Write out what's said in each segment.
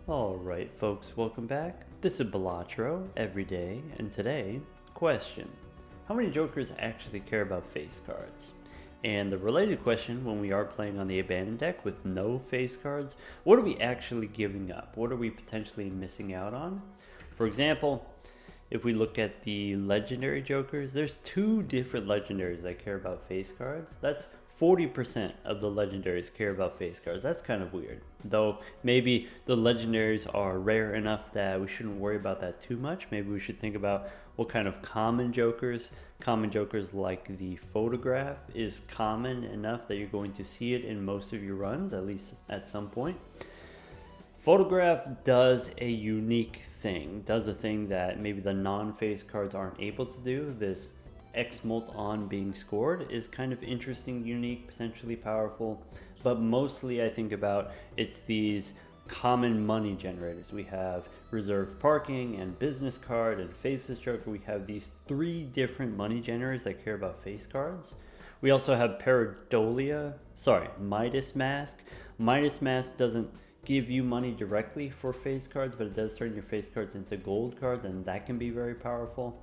Alright folks, welcome back. This is Balatro, everyday, and today, question. How many jokers actually care about face cards? And the related question, when we are playing on the abandoned deck with no face cards, what are we actually giving up? What are we potentially missing out on? For example, if we look at the legendary jokers, there's two different legendaries that care about face cards. That's 40% of the legendaries care about face cards. That's kind of weird. Though maybe the legendaries are rare enough that we shouldn't worry about that too much. Maybe we should think about what kind of common jokers like the photograph is common enough that you're going to see it in most of your runs, at least at some point. Photograph does a unique thing, does a thing that maybe the non-face cards aren't able to do. This X mult on being scored is kind of interesting, unique, potentially powerful, but mostly I think about it's these common money generators. We have reserve parking and business card and faceless joker. We have these three different money generators that care about face cards. We also have Midas Mask. Midas Mask doesn't give you money directly for face cards, but it does turn your face cards into gold cards, and that can be very powerful.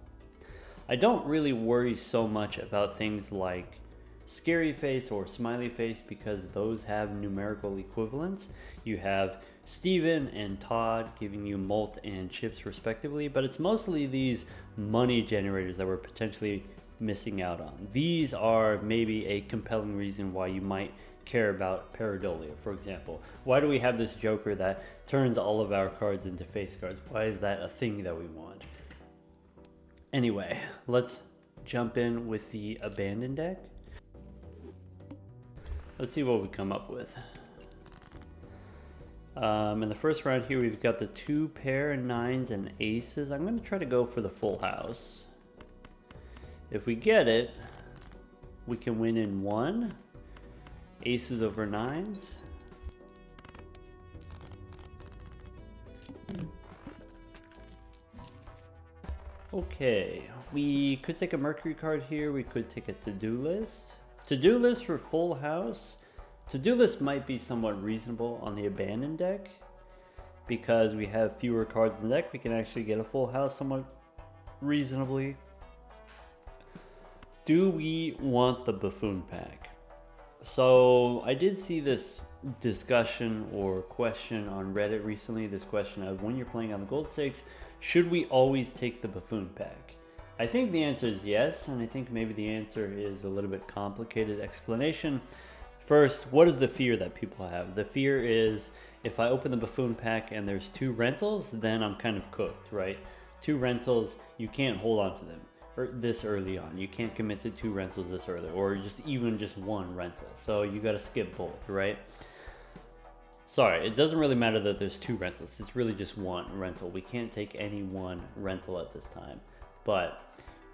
I don't really worry so much about things like scary face or smiley face because those have numerical equivalents. You have Steven and Todd giving you mult and chips respectively, but it's mostly these money generators that we're potentially missing out on. These are maybe a compelling reason why you might care about Pareidolia, for example. Why do we have this joker that turns all of our cards into face cards? Why is that a thing that we want? Anyway, let's jump in with the abandoned deck. Let's see what we come up with. In the first round here, we've got the 2 pair, 9s, and aces. I'm going to try to go for the full house. If we get it, we can win in 1. Aces over 9s. Okay, we could take a Mercury card here. We could take a to-do list. To-do list for full house. To-do list might be somewhat reasonable on the abandoned deck because we have fewer cards in the deck. We can actually get a full house somewhat reasonably. Do we want the buffoon pack? So I did see this discussion or question on Reddit recently, this question of when you're playing on the gold stakes, should we always take the buffoon pack? I think the answer is yes, and I think maybe the answer is a little bit complicated explanation. First, what is the fear that people have? The fear is if I open the buffoon pack and there's 2 rentals, then I'm kind of cooked, right? 2 rentals, you can't hold on to them this early on. You can't commit to 2 rentals this early, or even just 1 rental. So you got to skip both, right? Sorry, it doesn't really matter that there's 2 rentals. It's really just 1 rental. We can't take any 1 rental at this time. But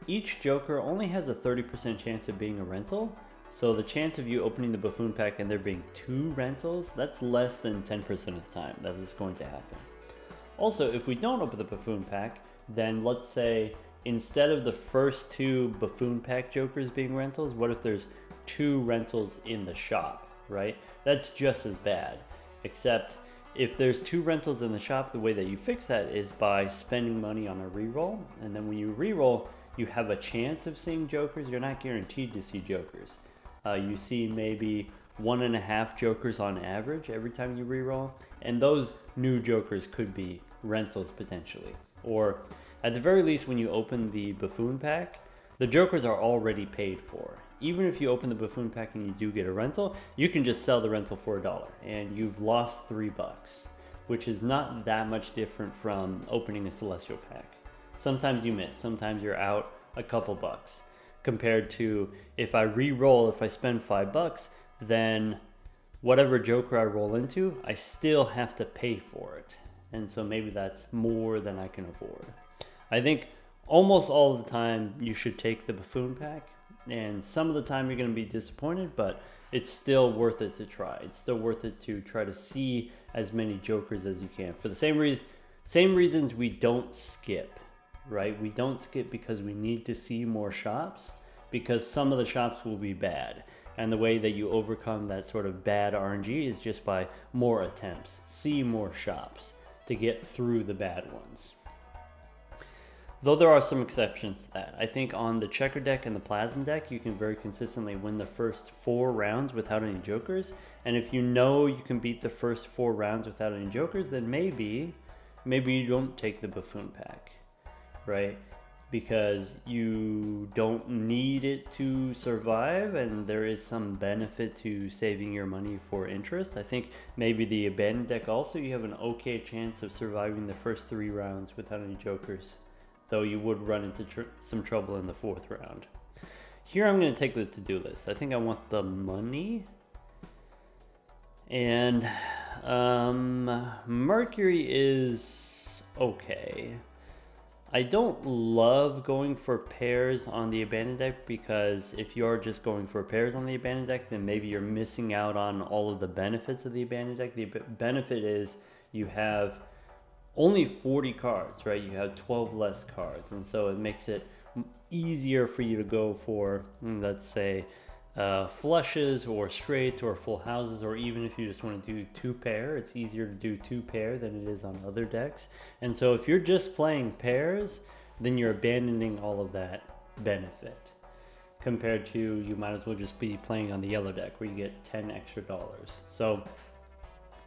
each joker only has a 30% chance of being a rental. So the chance of you opening the buffoon pack and there being 2 rentals, that's less than 10% of the time that is going to happen. Also, if we don't open the buffoon pack, then let's say instead of the first 2 buffoon pack jokers being rentals, what if there's 2 rentals in the shop, right? That's just as bad. Except if there's 2 rentals in the shop, the way that you fix that is by spending money on a reroll. And then when you reroll, you have a chance of seeing jokers. You're not guaranteed to see jokers. You see maybe 1.5 jokers on average every time you reroll. And those new jokers could be rentals potentially. Or at the very least, when you open the buffoon pack, the jokers are already paid for. Even if you open the buffoon pack and you do get a rental, you can just sell the rental for $1 and you've lost $3, which is not that much different from opening a celestial pack. Sometimes you miss, sometimes you're out a couple bucks. Compared to if I re-roll, if I spend $5, then whatever joker I roll into, I still have to pay for it. And so maybe that's more than I can afford. I think almost all the time you should take the buffoon pack, and some of the time you're going to be disappointed, but it's still worth it to try. It's still worth it to try to see as many jokers as you can. For the same reasons we don't skip, right? We don't skip because we need to see more shops, because some of the shops will be bad. And the way that you overcome that sort of bad RNG is just by more attempts. See more shops. to get through the bad ones. Though there are some exceptions to that. I think on the checker deck and the plasma deck, you can very consistently win the first 4 rounds without any jokers. And if you know you can beat the first 4 rounds without any jokers, then maybe you don't take the buffoon pack, right? Because you don't need it to survive, and there is some benefit to saving your money for interest. I think maybe the abandoned deck also, you have an okay chance of surviving the first 3 rounds without any jokers, though you would run into some trouble in the 4th round. Here I'm going to take the to-do list. I think I want the money. And Mercury is okay. I don't love going for pairs on the abandoned deck, because if you're just going for pairs on the abandoned deck, then maybe you're missing out on all of the benefits of the abandoned deck. The benefit is you have only 40 cards, right? You have 12 less cards, and so it makes it easier for you to go for, let's say, flushes or straights or full houses, or even if you just want to do 2 pair, it's easier to do 2 pair than it is on other decks. And so if you're just playing pairs, then you're abandoning all of that benefit, compared to you might as well just be playing on the yellow deck where you get 10 extra dollars. So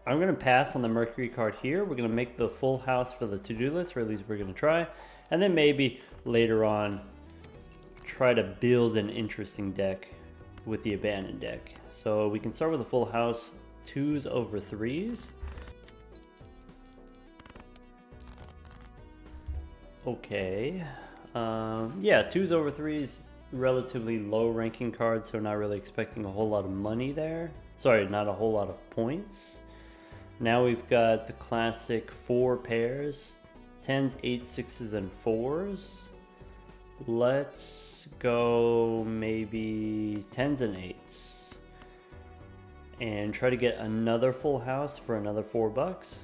I'm going to pass on the Mercury card here. We're going to make the full house for the to-do list, or at least we're going to try, and then maybe later on try to build an interesting deck with the abandoned deck. So we can start with a full house, 2s over 3s. Okay, yeah, 2s over 3s, relatively low ranking cards, so not really expecting a whole lot of money there. Sorry, not a whole lot of points. Now we've got the classic 4 pairs, 10s, 8s, 6s, and 4s. Let's go maybe 10s and 8s and try to get another full house for another $4.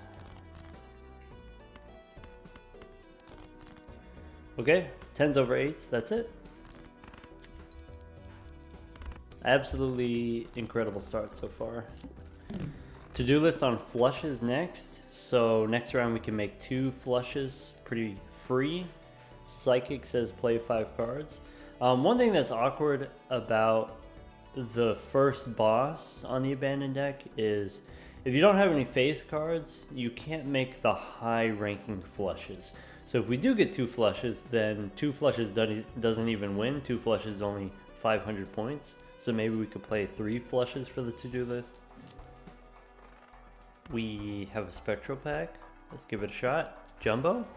Okay, 10s over 8s, that's it. Absolutely incredible start so far. To-do list on flushes next. So next round we can make 2 flushes pretty free. Psychic says play 5 cards. One thing that's awkward about the first boss on the abandoned deck is if you don't have any face cards, you can't make the high ranking flushes. So if we do get 2 flushes, then 2 flushes doesn't even win. 2 flushes is only 500 points. So maybe we could play 3 flushes for the to-do list. We have a spectral pack. Let's give it a shot. Jumbo.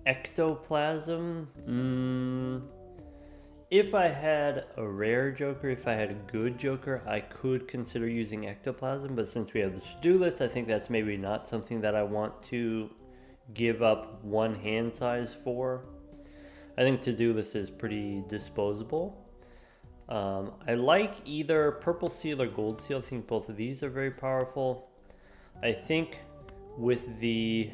Ectoplasm. If I had a rare joker, if I had a good joker, I could consider using ectoplasm, but since we have the to-do list, I think that's maybe not something that I want to give up 1 hand size for. I think to-do list is pretty disposable. I like either purple seal or gold seal. I think both of these are very powerful. I think with the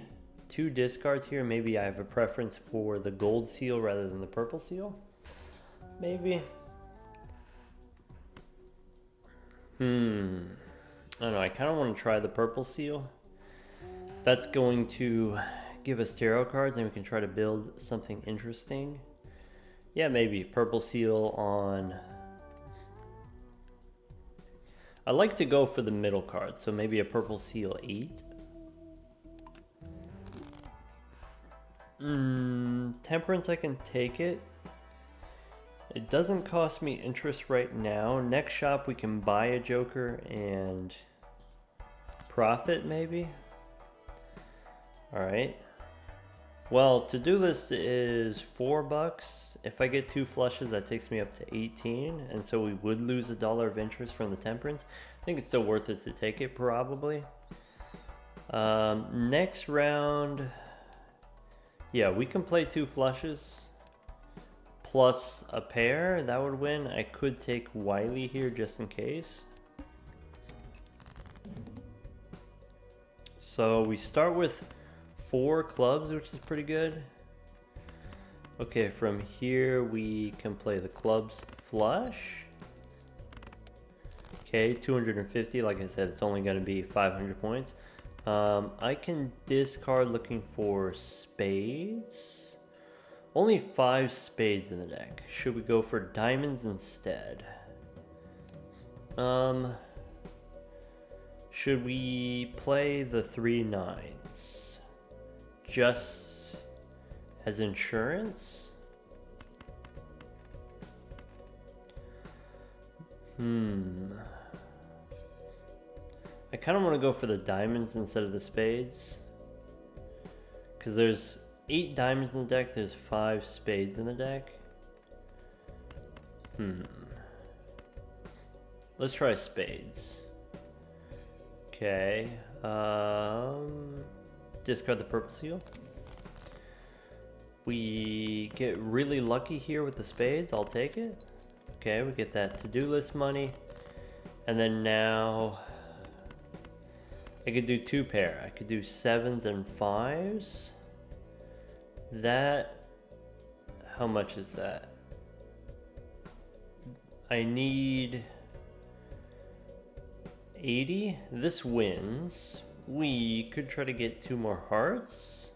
2 discards here, maybe I have a preference for the gold seal rather than the purple seal. Maybe. I don't know, I kind of want to try the purple seal. That's going to give us tarot cards and we can try to build something interesting. Yeah, maybe purple seal on... I like to go for the middle card, so maybe a purple seal 8. Temperance, I can take it. It doesn't cost me interest right now. Next shop we can buy a joker and profit maybe. Alright. Well, to-do list is $4. If I get 2 flushes, that takes me up to 18, and so we would lose $1 of interest from the temperance. I think it's still worth it to take it, probably. Next round, yeah, we can play 2 flushes plus a pair. That would win. I could take Wiley here just in case. So we start with 4 clubs, which is pretty good. Okay, from here we can play the clubs flush. Okay, 250, like I said, it's only going to be 500 points. I can discard looking for spades. Only 5 spades in the deck. Should we go for diamonds instead? Should we play the 3 nines just as insurance? I kind of want to go for the diamonds instead of the spades, because there's 8 diamonds in the deck, there's 5 spades in the deck. Let's try spades. Okay. Discard the purple seal. We get really lucky here with the spades. I'll take it. Okay, we get that to-do list money. And then now I could do 2 pair. I could do 7s and 5s. That, how much is that? I need 80. This wins. We could try to get 2 more hearts.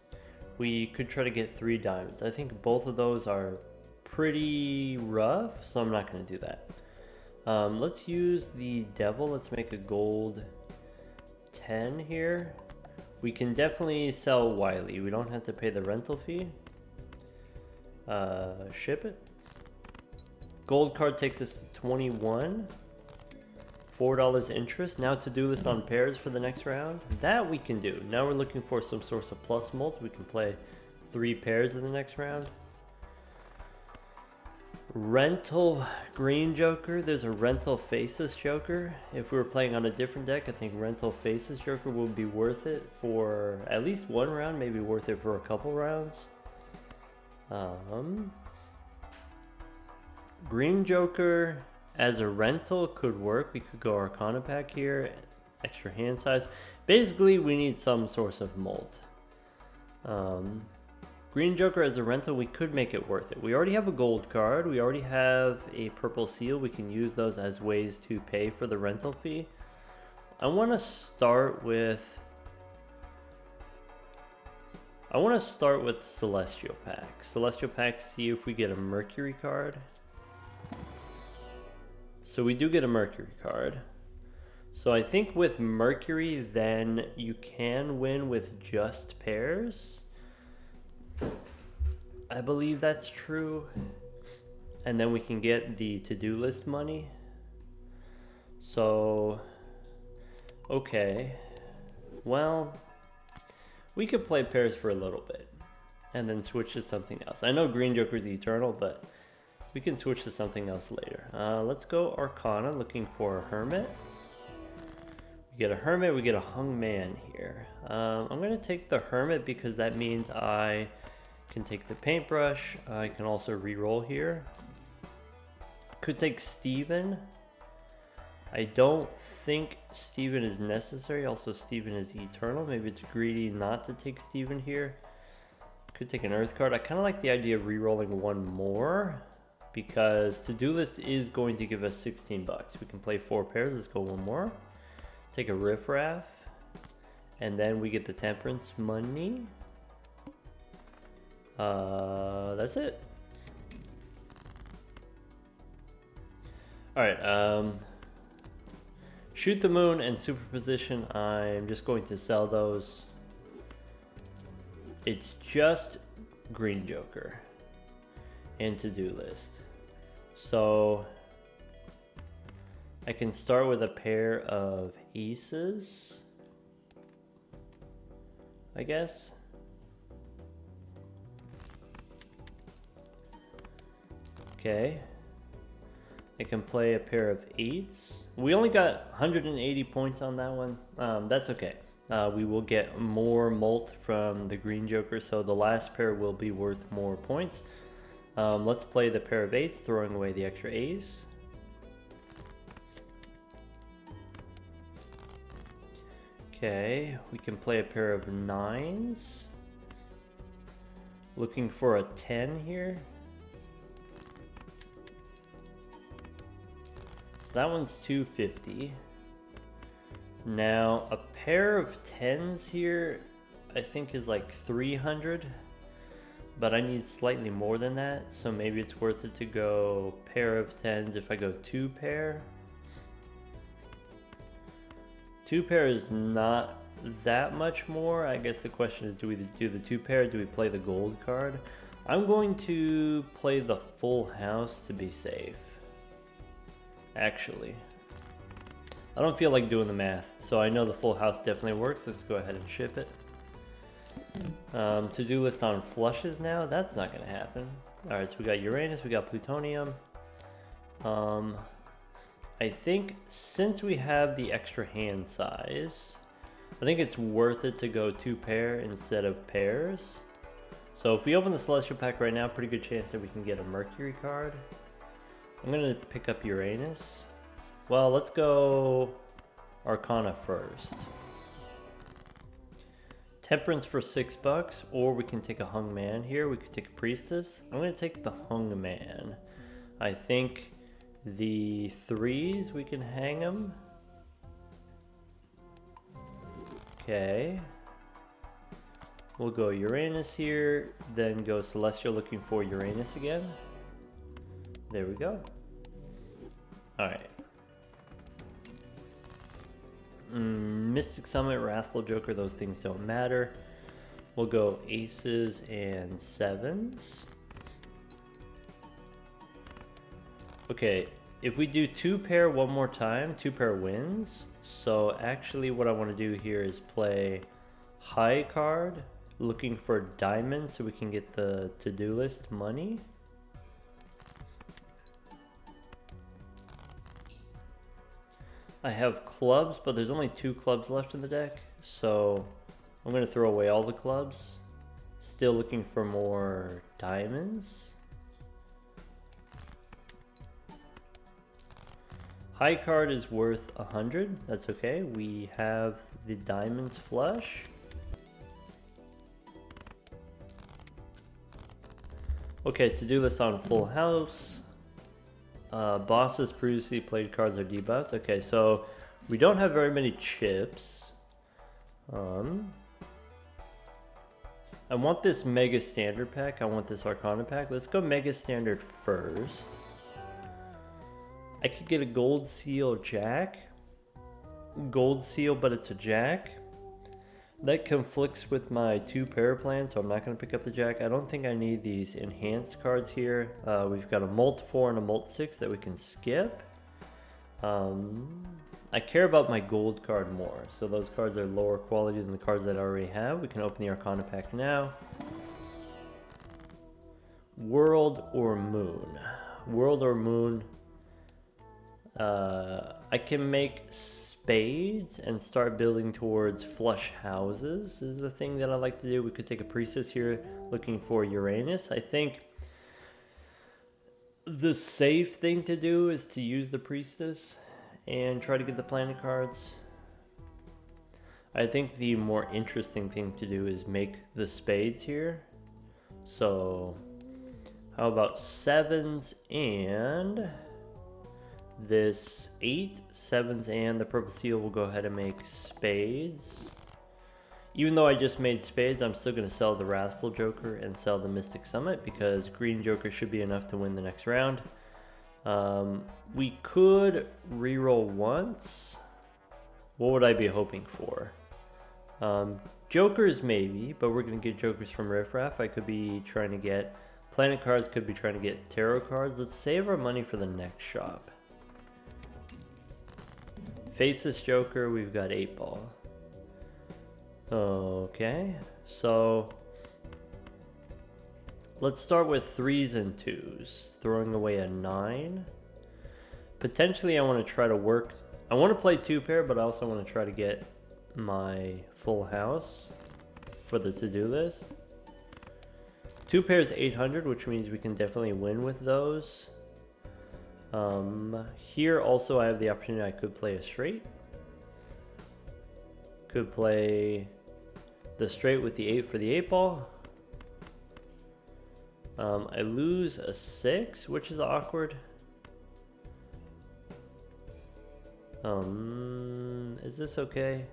We could try to get 3 diamonds. I think both of those are pretty rough, so I'm not going to do that. Let's use the devil. Let's make a gold 10 here. We can definitely sell Wiley. We don't have to pay the rental fee. Ship it. Gold card takes us to 21. $4 interest. Now to-do list on pairs for the next round. That we can do. Now we're looking for some source of plus multi. We can play 3 pairs in the next round. Rental green joker. There's a rental faces joker. If we were playing on a different deck, I think rental faces joker would be worth it for at least 1 round, maybe worth it for a couple rounds. Green joker as a rental could work. We could go Arcana pack here, extra hand size. Basically, we need some source of molt. Green joker as a rental, we could make it worth it. We already have a gold card. We already have a purple seal. We can use those as ways to pay for the rental fee. I want to start with Celestial Pack. Celestial Pack, see if we get a Mercury card. So we do get a Mercury card. So I think with Mercury, then you can win with just pairs. I believe that's true. And then we can get the to-do list money. So, okay. Well, we could play pairs for a little bit and then switch to something else. I know Green Joker's eternal, but we can switch to something else later. Let's go Arcana, looking for a Hermit. We get a Hermit, we get a Hung Man here. I'm going to take the Hermit because that means I can take the Paintbrush. I can also re-roll here. Could take Steven. I don't think Steven is necessary. Also, Steven is eternal. Maybe it's greedy not to take Steven here. Could take an Earth card. I kind of like the idea of re-rolling 1 more, because to-do list is going to give us 16 bucks. We can play 4 pairs. Let's go 1 more. Take a Riff Raff. And then we get the Temperance money. That's it. Alright, Shoot the Moon and Superposition. I'm just going to sell those. It's just Green Joker and to-do list. So I can start with a pair of aces, I guess. Okay. I can play a pair of 8s. We only got 180 points on that one. That's okay. We will get more molt from the Green Joker, so the last pair will be worth more points. Let's play the pair of 8s, throwing away the extra A's. Okay, we can play a pair of 9s. Looking for a 10 here. So that one's 250. Now, a pair of 10s here, I think is like 300, but I need slightly more than that, so maybe it's worth it to go pair of 10s if I go 2 pair. 2 pair is not that much more. I guess the question is, do we do the 2 pair, do we play the gold card? I'm going to play the full house to be safe, actually. I don't feel like doing the math, so I know the full house definitely works. Let's go ahead and ship it. To-do list on flushes now, that's not gonna happen. Alright, so we got Uranus, we got plutonium. I think since we have the extra hand size, I think it's worth it to go 2 pair instead of pairs. So if we open the Celestial Pack right now, pretty good chance that we can get a Mercury card. I'm gonna pick up Uranus. Well, let's go Arcana first. Temperance for $6, or we can take a Hung Man here. We could take a Priestess. I'm gonna take the Hung Man. I think the 3s, we can hang them. Okay. We'll go Uranus here, then go Celestial looking for Uranus again. There we go. Alright. Mystic Summit, Wrathful Joker, those things don't matter. We'll go aces and 7s. Okay, if we do 2 pair one more time, 2 pair wins. So actually what I want to do here is play high card, looking for diamonds so we can get the to-do list money. I have clubs, but there's only 2 clubs left in the deck, so I'm going to throw away all the clubs. Still looking for more diamonds. High card is worth 100, that's okay. We have the diamonds flush. Okay, to-do list on full house. Bosses previously played cards are debuffed. Okay, so we don't have very many chips. I want this Mega Standard pack. I want this Arcana pack. Let's go Mega Standard first. I could get a Gold Seal Jack. Gold Seal, but it's a Jack. That conflicts with my 2 pair plan, so I'm not going to pick up the Jack. I don't think I need these enhanced cards here. We've got a Molt 4 and a Molt 6 that we can skip. I care about my gold card more, so those cards are lower quality than the cards that I already have. We can open the Arcana pack now. World or Moon? World or Moon? I can make spades and start building towards flush houses. This is the thing that I like to do. We could take a Priestess here looking for Uranus. I think the safe thing to do is to use the Priestess and try to get the planet cards. I think the more interesting thing to do is make the spades here. So how about 7s and this 8, 7s, and the purple seal will go ahead and make spades. Even though I just made spades, I'm still going to sell the Wrathful Joker and sell the Mystic Summit because green Joker should be enough to win the next round. We could reroll once. What would I be hoping for? Jokers maybe, but we're going to get Jokers from Riff Raff. I could be trying to get planet cards, could be trying to get tarot cards. Let's save our money for the next shop. Faceless Joker, we've got 8 ball. Okay, so let's start with 3s and 2s, throwing away a 9. Potentially I want to try to work, I want to play 2 pair, but I also want to try to get my full house for the to-do list. 2 pairs 800, which means we can definitely win with those. Here also I have the opportunity, I could play a straight. Could play the straight with the 8 for the 8 ball. I lose a 6, which is awkward. Is this okay?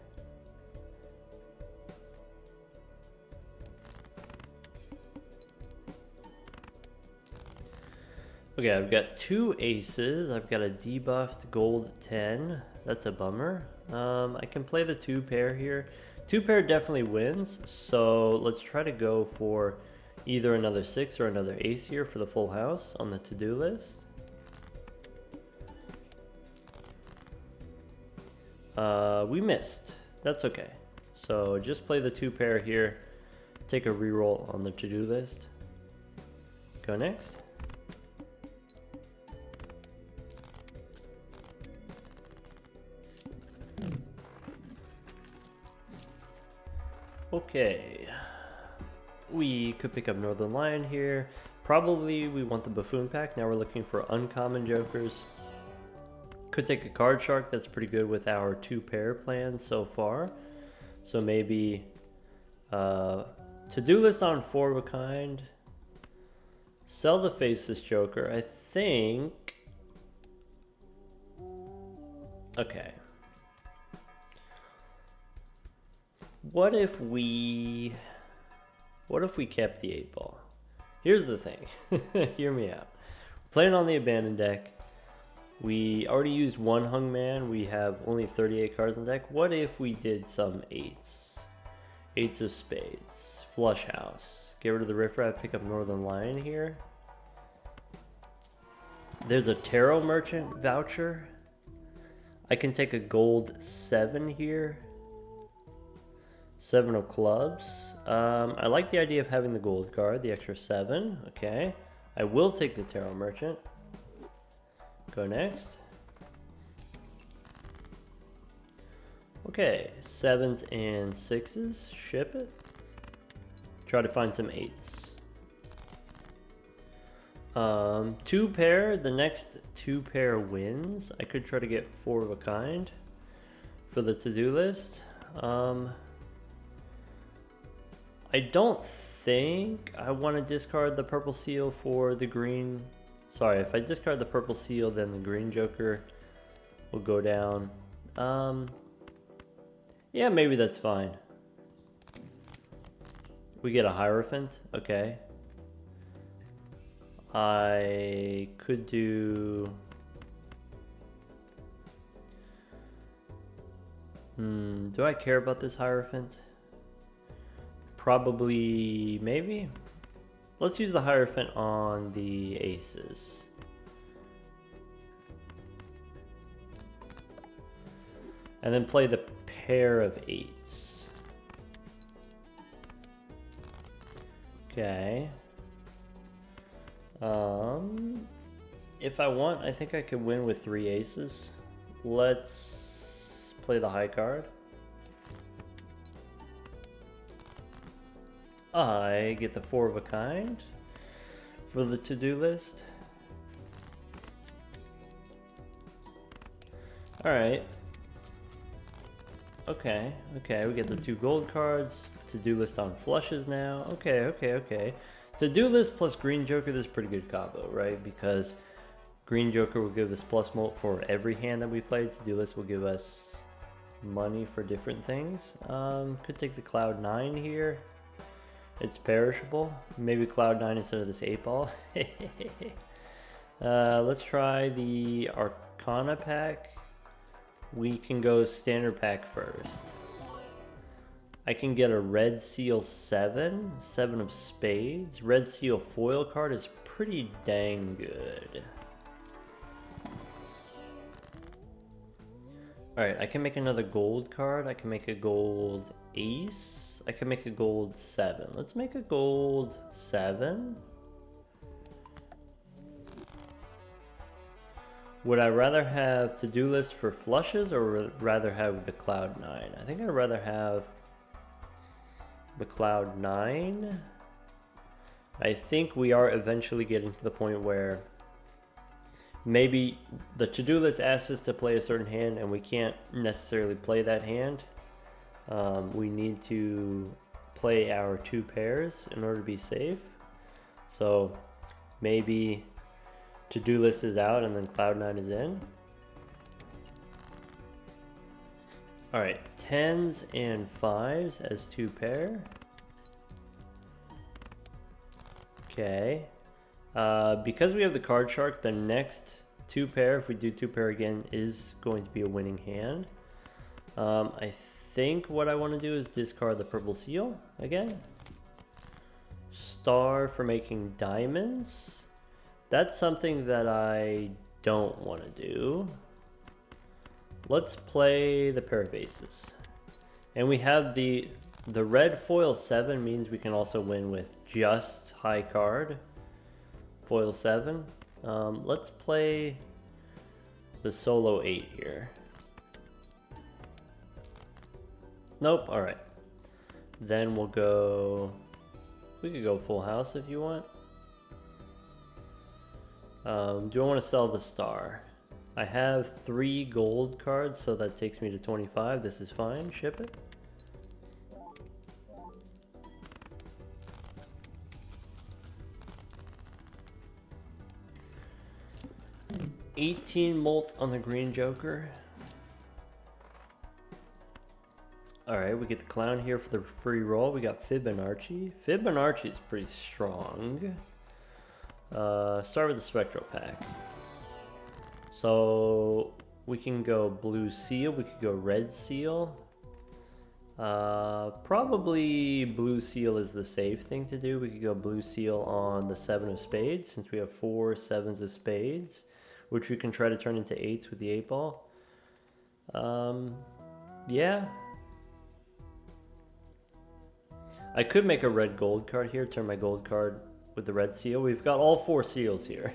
Okay, I've got 2 aces. I've got a debuffed gold 10. That's a bummer. I can play the 2 pair here. 2 pair definitely wins, so let's try to go for either another 6 or another ace here for the full house on the to-do list. We missed. That's okay. So just play the 2 pair here. Take a reroll on the to-do list. Go next. Okay, we could pick up Northern Lion here. Probably we want the Buffoon pack. Now we're looking for uncommon jokers. Could take a Card Shark. That's pretty good with our 2 pair plan so far. So maybe to-do list on 4 of a kind. Sell the Faceless Joker. I think. Okay. What if we kept the 8 ball? Here's the thing. Hear me out. Playing on the abandoned deck. We already used 1 hung man. We have only 38 cards in the deck. What if we did some 8s? 8s of spades. Flush house. Get rid of the riffraff. Pick up Northern Lion here. There's a Tarot Merchant voucher. I can take a gold 7 here. 7 of clubs. I like the idea of having the gold card, the extra 7. Okay. I will take the Tarot Merchant. Go next. Okay. 7s and 6s. Ship it. Try to find some 8s. 2 pair. The next 2 pair wins. I could try to get 4 of a kind for the to-do list. I don't think I want to discard the purple seal for the green. Sorry, if I discard the purple seal, then the green joker will go down. Yeah, maybe that's fine. We get a Hierophant. Okay. I could do... do I care about this Hierophant? Probably, maybe. Let's use the Hierophant on the aces. And then play the pair of 8s. Okay. If I want, I think I could win with 3 aces. Let's play the high card. I get the 4 of a kind for the to-do list. Alright. Okay, we get the 2 gold cards. To-do list on flushes now. Okay. To-do list plus green joker, this is a pretty good combo, right? Because green joker will give us plus molt for every hand that we play. To-do list will give us money for different things. Could take the Cloud 9 here. It's perishable. Maybe Cloud 9 instead of this 8 ball. Let's try the Arcana pack. We can go standard pack first. I can get a red seal 7. 7 of spades. Red seal foil card is pretty dang good. Alright, I can make another gold card. I can make a gold ace. I can make a gold 7. Let's make a gold 7. Would I rather have to-do list for flushes or rather have the Cloud 9? I think I'd rather have the Cloud 9. I think we are eventually getting to the point where maybe the to-do list asks us to play a certain hand and we can't necessarily play that hand. We need to play our 2 pairs in order to be safe. So maybe to-do list is out and then Cloud 9 is in. All right, 10s and 5s as 2 pair. Okay. Because we have the card shark, the next 2 pair, if we do 2 pair again, is going to be a winning hand. I think what I want to do is discard the purple seal again. Star for making diamonds. That's something that I don't want to do. Let's play the pair of aces. And we have the red foil 7 means we can also win with just high card. Foil 7. Let's play the solo 8 here. Nope, alright. Then we'll go... We could go full house if you want. Do I want to sell the star? I have 3 gold cards, so that takes me to 25. This is fine. Ship it. $18 molt on the green joker. Alright, we get the clown here for the free roll. We got Fibonacci. Fibonacci is pretty strong. Start with the spectral pack. So we can go blue seal, we could go red seal. Probably blue seal is the safe thing to do. We could go blue seal on the 7 of spades since we have 4 7s of spades, which we can try to turn into 8s with the 8 ball. Yeah. I could make a red gold card here, turn my gold card with the red seal. We've got all 4 seals here.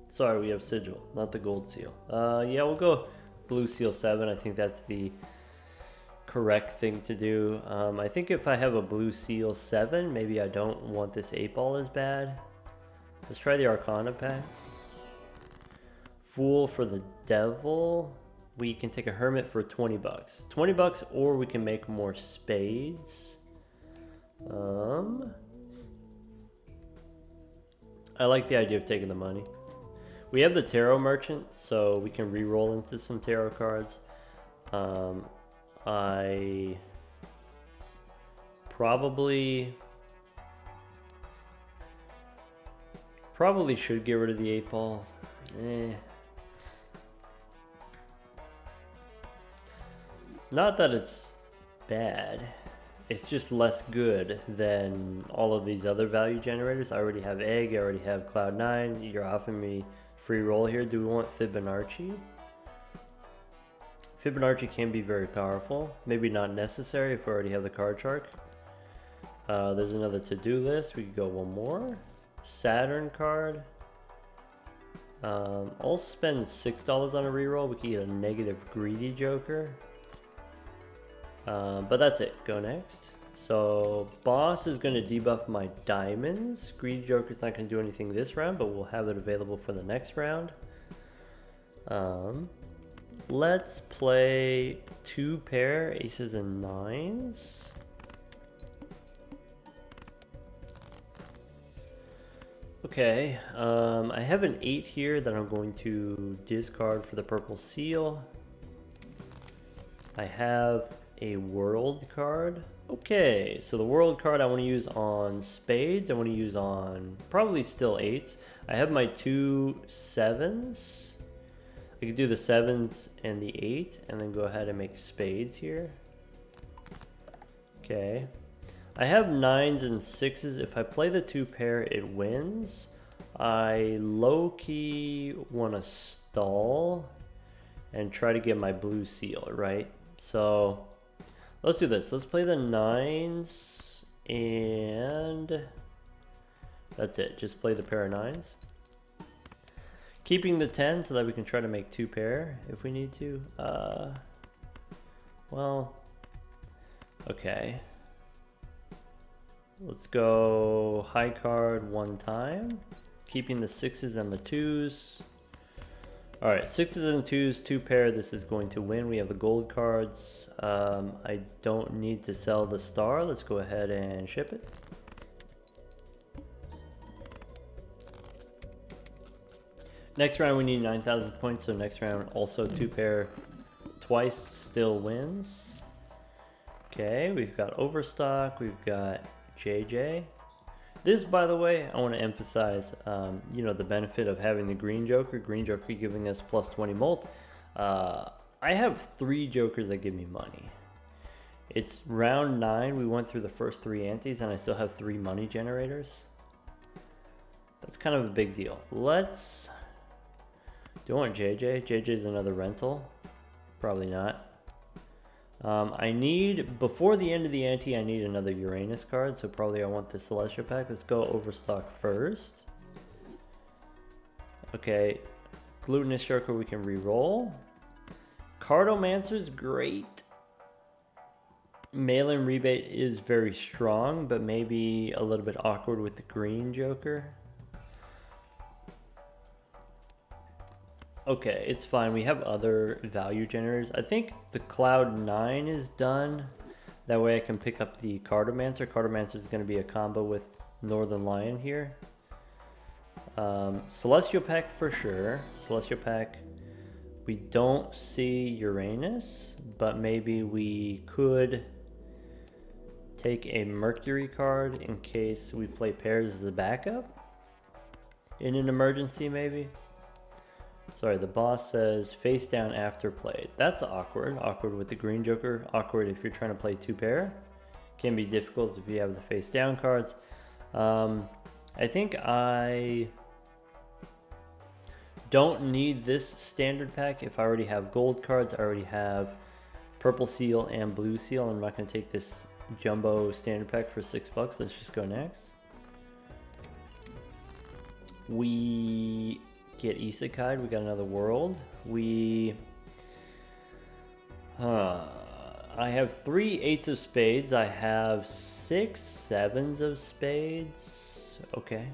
Sorry, we have sigil, not the gold seal. Yeah, we'll go blue seal 7. I think that's the correct thing to do. I think if I have a blue seal 7, maybe I don't want this 8 ball as bad. Let's try the Arcana pack. Fool for the devil. We can take a hermit for 20 bucks. 20 bucks, or we can make more spades. I like the idea of taking the money. We have the tarot merchant, so we can re-roll into some tarot cards. I probably should get rid of the 8 ball. Not that it's bad, it's just less good than all of these other value generators. I already have egg, I already have cloud 9. You're offering me free roll here. Do we want Fibonacci? Fibonacci can be very powerful. Maybe not necessary if we already have the card shark. There's another to-do list. We could go one more. Saturn card. I'll spend $6 on a reroll. We could get a negative greedy joker. But that's it. Go next. So boss is going to debuff my diamonds. Greedy joker's not going to do anything this round, but we'll have it available for the next round. Let's play 2 pair aces and 9s. Okay, I have an 8 here that I'm going to discard for the purple seal. I have a world card. Okay, so the world card I want to use on spades. I want to use on probably still 8s. I have my 2 7s. I could do the 7s and the 8 and then go ahead and make spades here. Okay. I have 9s and 6s. If I play the 2 pair, it wins. I low-key want to stall and try to get my blue seal, right? So let's do this. Let's play the 9s and that's it. Just play the pair of 9s. Keeping the 10 so that we can try to make 2 pair if we need to. Well, okay. Let's go high card 1 time. Keeping the 6s and the 2s. Alright, 6s and 2s, 2 pair. This is going to win. We have the gold cards. I don't need to sell the star. Let's go ahead and ship it. Next round we need 9,000 points, so next round also 2 pair twice still wins. Okay, we've got Overstock, we've got JJ. This, by the way, I want to emphasize, you know, the benefit of having the Green Joker. Green Joker giving us plus 20 molt. I have 3 Jokers that give me money. It's round 9. We went through the first 3 antes, and I still have 3 money generators. That's kind of a big deal. Let's... Do I want JJ? JJ's another rental. Probably not. I need, before the end of the ante, I need another Uranus card, so probably I want the Celestial pack. Let's go Overstock first. Okay, Glutinous Joker we can re-roll. Cardomancer's great. Mail-in rebate is very strong, but maybe a little bit awkward with the Green Joker. Okay, it's fine. We have other value generators. I think the Cloud 9 is done. That way I can pick up the Cardomancer. Cardomancer is going to be a combo with Northern Lion here. Celestial Pack for sure. Celestial Pack. We don't see Uranus, but maybe we could take a Mercury card in case we play pairs as a backup. In an emergency, maybe. Sorry, the boss says face down after played. That's awkward. Awkward with the Green Joker. Awkward if you're trying to play 2 pair. Can be difficult if you have the face down cards. I think I don't need this standard pack. If I already have gold cards, I already have purple seal and blue seal. I'm not going to take this jumbo standard pack for $6. Let's just go next. We get Isekai. We got another world. I have 3 8s of spades. I have 6 7s of spades. Okay.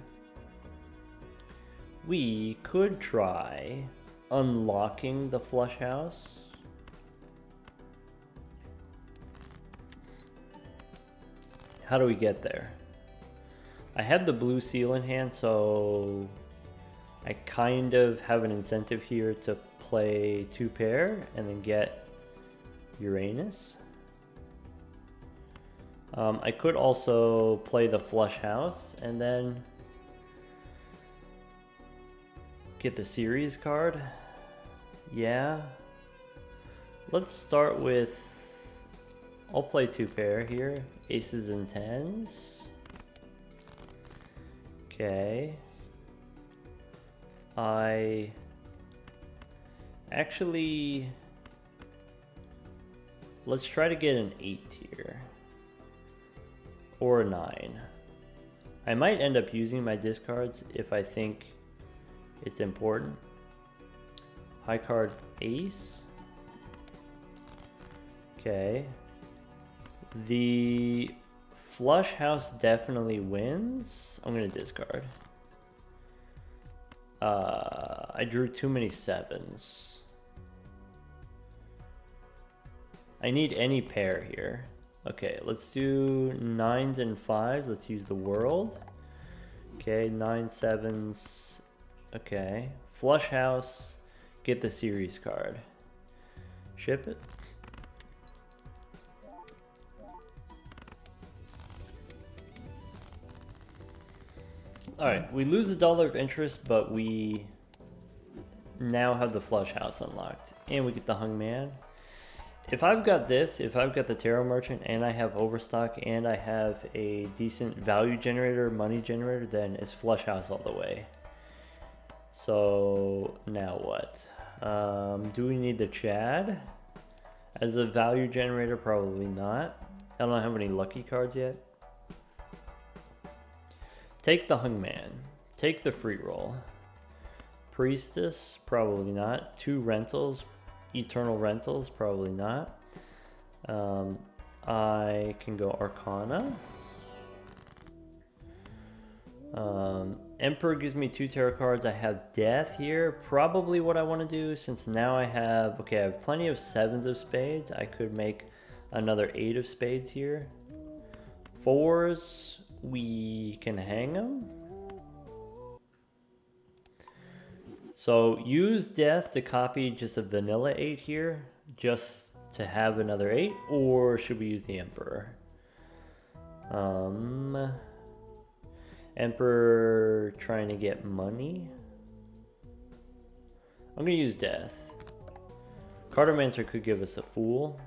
We could try unlocking the flush house. How do we get there? I have the blue seal in hand, so I kind of have an incentive here to play 2 pair and then get Uranus. I could also play the flush house and then get the series card. Yeah. Let's start with, I'll play 2 pair here. Aces and 10s. Okay. I actually, let's try to get an 8 here. Or a 9. I might end up using my discards if I think it's important. High card ace. Okay. The flush house definitely wins. I'm gonna discard. I drew too many 7s. I need any pair here. Okay, let's do 9s and 5s. Let's use the world. Okay, 9 7s. Okay, flush house. Get the series card. Ship it. Alright, we lose $1 of interest, but we now have the flush house unlocked. And we get the hung man. If I've got this, if I've got the tarot merchant, and I have overstock, and I have a decent value generator, money generator, then it's flush house all the way. So, now what? Do we need the Chad as a value generator? Probably not. I don't have any lucky cards yet. Take the hung man. Take the free roll. Priestess? Probably not. 2 rentals. Eternal rentals? Probably not. I can go Arcana. Emperor gives me 2 tarot cards. I have Death here. Probably what I want to do, since now I have... Okay, I have plenty of 7s of spades. I could make another 8 of spades here. 4s, we can hang them. So use Death to copy just a vanilla 8 here. just to have another 8, or should we use the Emperor? Emperor trying to get money. I'm gonna use Death. Cartomancer could give us a Fool.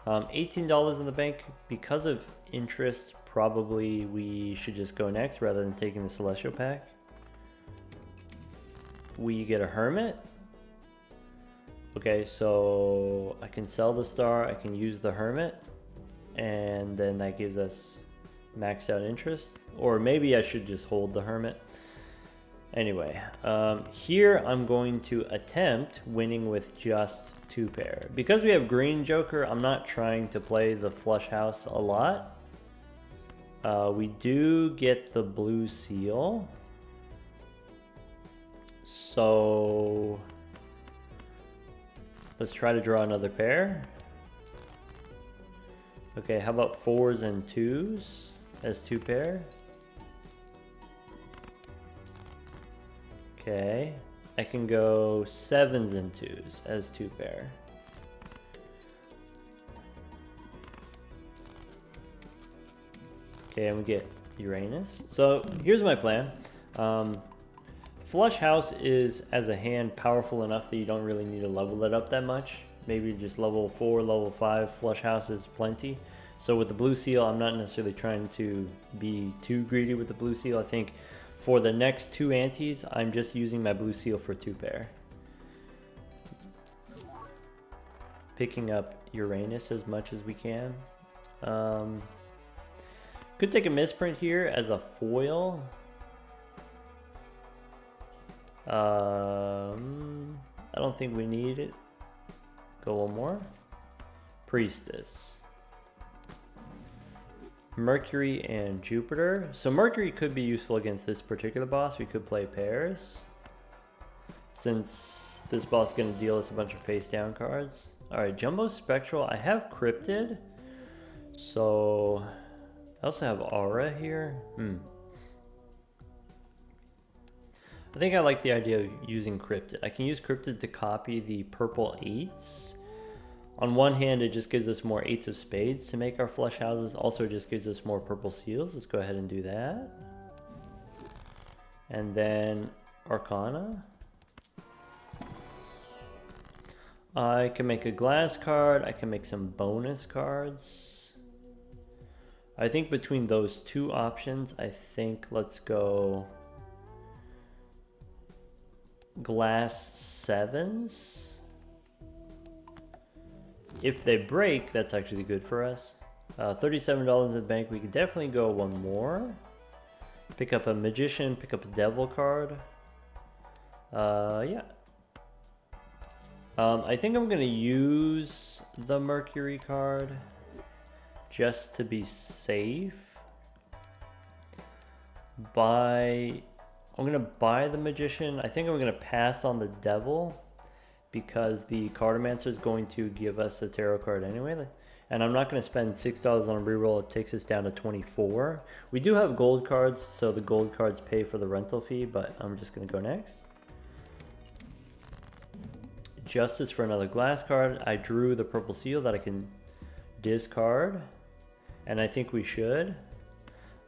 $18 in the bank. Because of interest, probably we should just go next rather than taking the Celestial Pack. We get a Hermit. Okay, so I can sell the star, I can use the Hermit, and then that gives us maxed out interest. Or maybe I should just hold the Hermit. Anyway, here I'm going to attempt winning with just 2 pair. Because we have green Joker, I'm not trying to play the flush house a lot. We do get the blue seal. So let's try to draw another pair. Okay, how about 4s and 2s as 2 pair? Okay, I can go 7s and 2s as 2 pair. Okay, and we get Uranus. So here's my plan. Flush House is, as a hand, powerful enough that you don't really need to level it up that much. Maybe just level 4, level 5, Flush House is plenty. So with the blue seal, I'm not necessarily trying to be too greedy with the blue seal. I think for the next 2 antes, I'm just using my blue seal for 2 pair. Picking up Uranus as much as we can. Could take a misprint here as a foil. I don't think we need it. Go one more. Priestess. Mercury and Jupiter. So Mercury could be useful against this particular boss. We could play pairs. Since this boss is going to deal us a bunch of face down cards. Alright, Jumbo Spectral. I have Cryptid. So I also have Aura here. I think I like the idea of using Cryptid. I can use Cryptid to copy the purple 8s. On one hand, it just gives us more 8s of spades to make our flush houses. Also, it just gives us more purple seals. Let's go ahead and do that. And then Arcana. I can make a glass card. I can make some bonus cards. I think between those 2 options, I think let's go glass 7s. If they break, that's actually good for us. $37 in the bank. We could definitely go one more. Pick up a Magician, pick up a Devil card. Yeah. I think I'm going to use the Mercury card just to be safe. I'm going to buy the Magician. I think I'm going to pass on the Devil because the Cartomancer is going to give us a tarot card anyway. And I'm not going to spend $6 on a reroll. It takes us down to 24. We do have gold cards, so the gold cards pay for the rental fee, but I'm just going to go next. Justice for another glass card. I drew the purple seal that I can discard, and I think we should.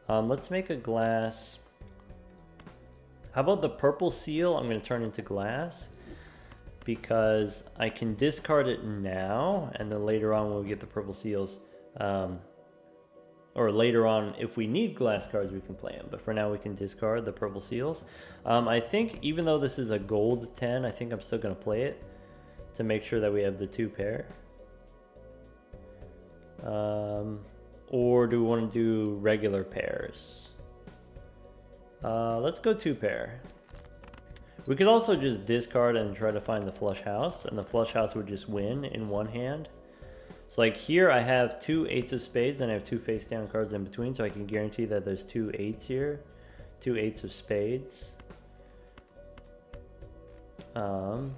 Let's make a glass. How about the purple seal? I'm going to turn into glass because I can discard it now, and then later on we'll get the purple seals. Or later on, if we need glass cards, we can play them. But for now, we can discard the purple seals. I think even though this is a gold 10, I think I'm still going to play it to make sure that we have the 2 pair. Or do we want to do regular pairs? Let's go 2 pair. We could also just discard and try to find the flush house, and the flush house would just win in one hand. So like here I have 2 8s of spades and I have 2 face down cards in between, so I can guarantee that there's 2 8s here. 2 8s of spades. 2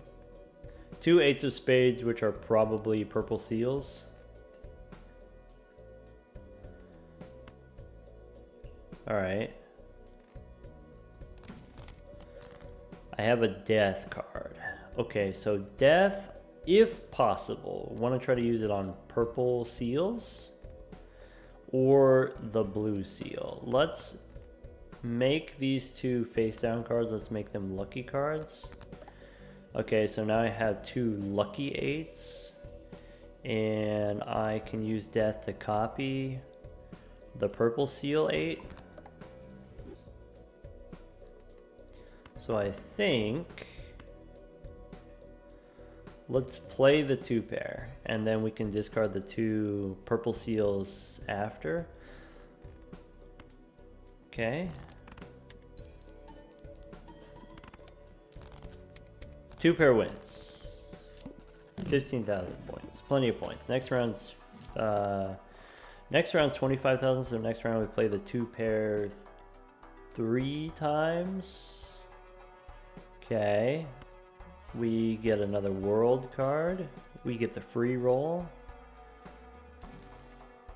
8s of spades, which are probably purple seals. Alright. I have a death card. Okay, so death, if possible, want to try to use it on purple seals or the blue seal. Let's make these two face down cards. Let's make them lucky cards. Okay, so now I have 2 lucky 8s, and I can use death to copy the purple seal 8. So I think let's play the 2 pair, and then we can discard the 2 purple seals after. Okay. 2 pair wins. 15,000 points. Plenty of points. Next round's 25,000, so next round we play the 2 pair 3 times. Okay. We get another world card. We get the free roll.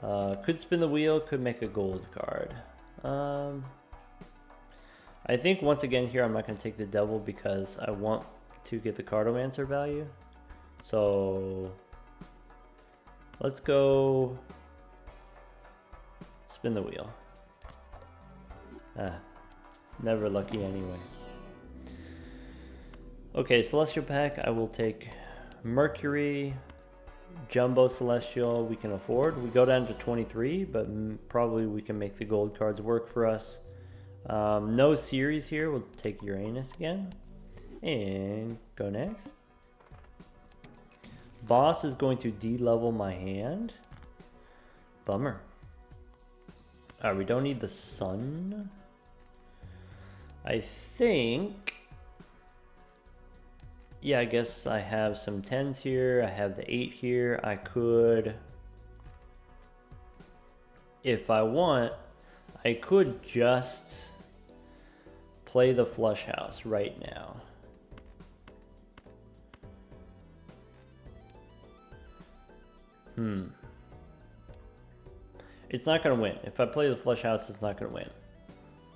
Could spin the wheel, could make a gold card. I think once again here I'm not going to take the devil because I want to get the Cartomancer value. So let's go spin the wheel. Never lucky anyway. Okay, Celestial Pack, I will take Mercury, Jumbo Celestial, we can afford. We go down to 23, but probably we can make the gold cards work for us. No series here, we'll take Uranus again. And go next. Boss is going to de-level my hand. Bummer. We don't need the sun. I think... yeah, I guess I have some 10s here. I have the 8 here. I could... if I want, I could just play the flush house right now. It's not going to win. If I play the flush house, it's not going to win.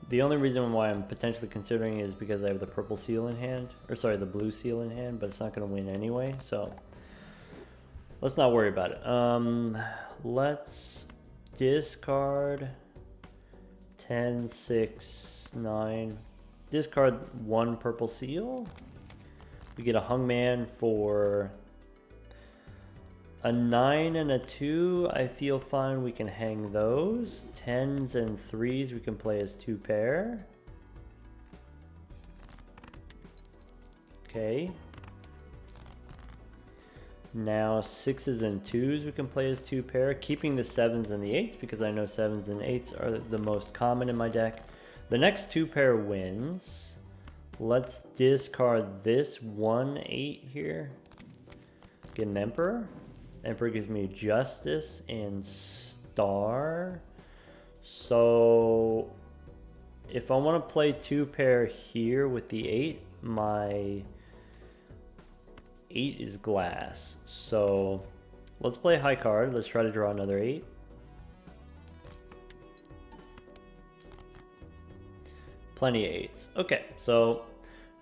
The only reason why I'm potentially considering it is because I have the purple seal in hand. Or sorry, the blue seal in hand, but it's not going to win anyway. So let's not worry about it. Let's discard 10, 6, 9. Discard 1 purple seal. We get a hungman for a 9 and a 2, I feel fine. We can hang those. 10s and 3s we can play as 2 pair. Okay. Now 6s and 2s we can play as 2 pair. Keeping the 7s and the 8s because I know 7s and 8s are the most common in my deck. The next 2 pair wins. Let's discard this 1 8 here. Get an Emperor. Emperor gives me Justice and Star. So if I want to play 2 pair here with the 8, my 8 is glass. So let's play high card. Let's try to draw another 8. Plenty of 8s. Okay, so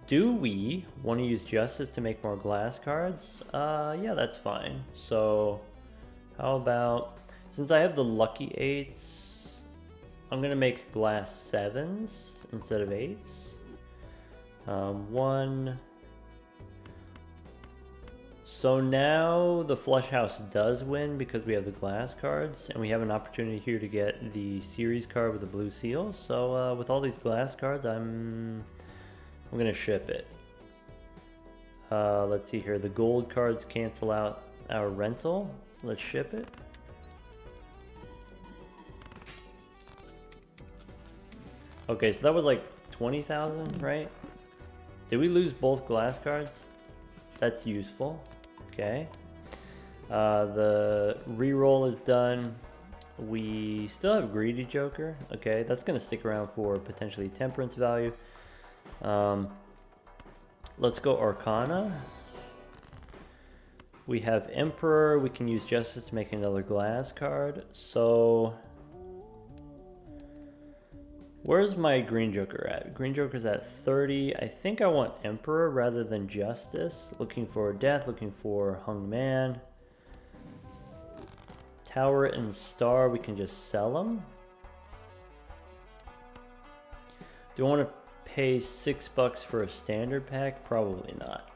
do we want to use Justice to make more glass cards? Yeah, that's fine. So how about, since I have the lucky 8s, I'm going to make glass 7s instead of 8s. 1. So now the flush house does win because we have the glass cards, and we have an opportunity here to get the series card with the blue seal. So with all these glass cards, I'm gonna ship it. Let's see here. The gold cards cancel out our rental. Let's ship it. Okay, so that was like 20,000, right? Did we lose both glass cards? That's useful. Okay. The reroll is done. We still have Greedy Joker. Okay, that's gonna stick around for potentially Temperance value. Let's go Arcana. We have Emperor. We can use Justice to make another glass card. So Where's my green joker at? Green joker's at 30. I think I want Emperor rather than Justice. Looking for Death, looking for Hung Man. Tower and Star, we can just sell them. Do I want to pay $6 for a standard pack? Probably not.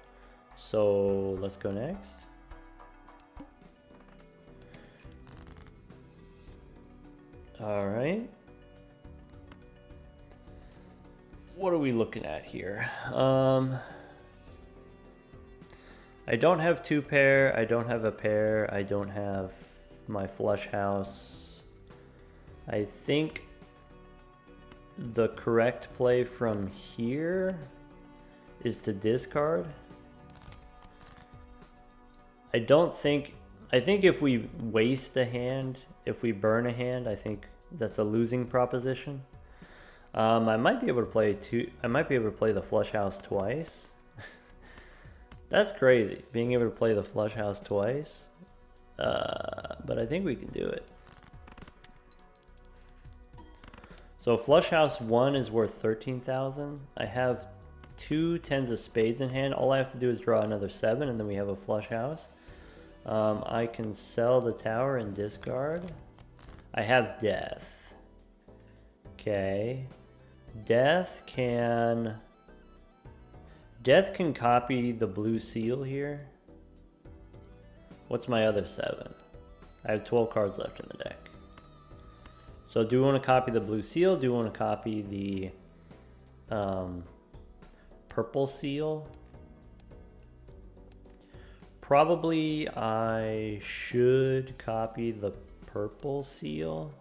So let's go next. All right. What are we looking at here? I don't have 2 pair. I don't have a pair. I don't have my flush house. I think the correct play from here is to discard. I think if we waste a hand, if we burn a hand, I think that's a losing proposition. I might be able to play the flush house twice. That's crazy, being able to play the flush house twice. But I think we can do it. So flush house 1 is worth 13,000. I have 2 tens of spades in hand. All I have to do is draw another 7 and then we have a flush house. I can sell the tower and discard. I have Death. Okay. Death can copy the blue seal here. What's my other 7? I have 12 cards left in the deck. So do we want to copy the blue seal? Do we want to copy the purple seal? Probably I should copy the purple seal.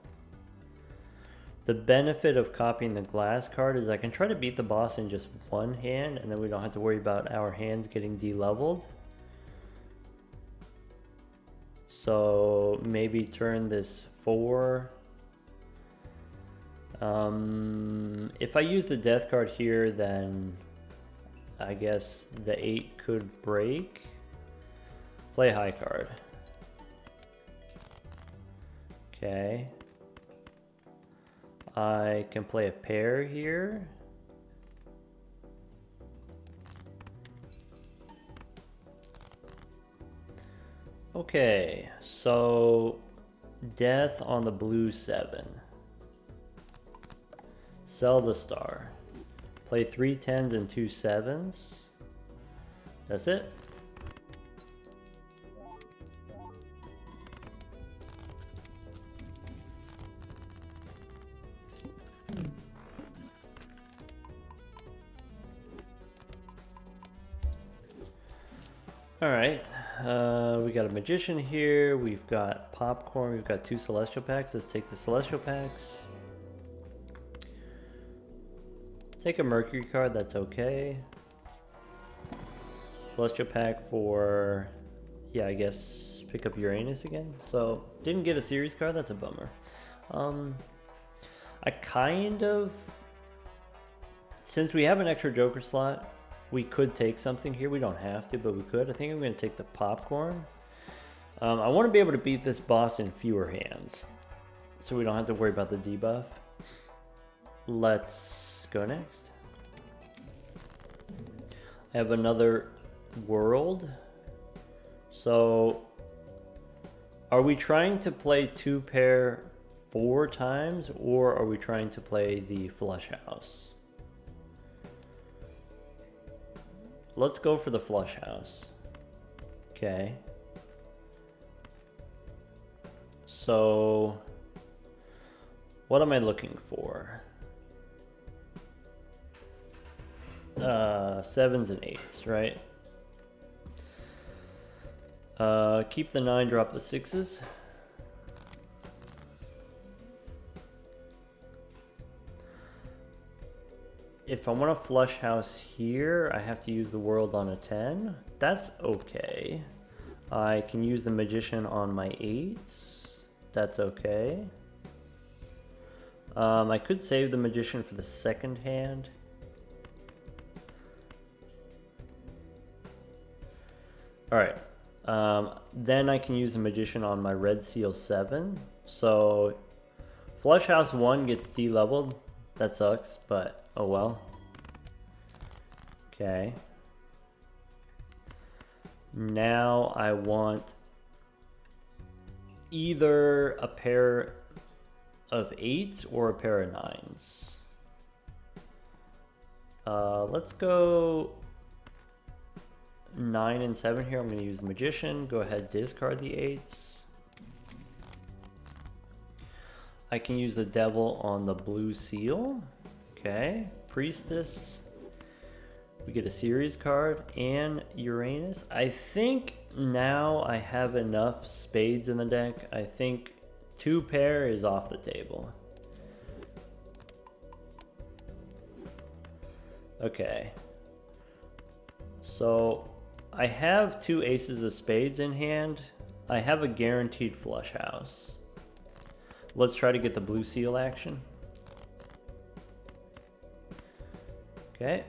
The benefit of copying the glass card is I can try to beat the boss in just one hand, and then we don't have to worry about our hands getting de-leveled. So maybe turn this 4. If I use the death card here, then I guess the 8 could break. Play high card. Okay. I can play a pair here. Okay, so death on the blue 7. Sell the star. Play 3 10s and 2 7s. That's it. All right, we got a magician here. We've got popcorn. We've got 2 celestial packs. Let's take the celestial packs. Take a Mercury card, that's okay. Celestial pack for, yeah, I guess pick up Uranus again. So didn't get a series card, that's a bummer. I kind of, since we have an extra Joker slot, we could take something here. We don't have to, but we could. I think I'm going to take the popcorn. I want to be able to beat this boss in fewer hands, so we don't have to worry about the debuff. Let's go next. I have another world. So, are we trying to play 2 pair 4 times, or are we trying to play the flush house? Let's go for the flush house. Okay. So, what am I looking for? 7s and 8s, right? Keep the 9, drop the 6s. If I want a flush house here, I have to use the world on a 10. That's okay. I can use the magician on my 8s. That's okay. I could save the magician for the second hand. Alright. Then I can use the magician on my red seal 7. So flush house 1 gets de-leveled. That sucks, but oh well. Okay. Now I want either a pair of 8s or a pair of 9s. Let's go 9 and 7 here. I'm going to use the Magician. Go ahead, discard the 8s. I can use the Devil on the blue seal. Okay, Priestess. We get a series card and Uranus. I think now I have enough spades in the deck. I think 2 pair is off the table. Okay. So I have 2 aces of spades in hand. I have a guaranteed flush house. Let's try to get the blue seal action. Okay.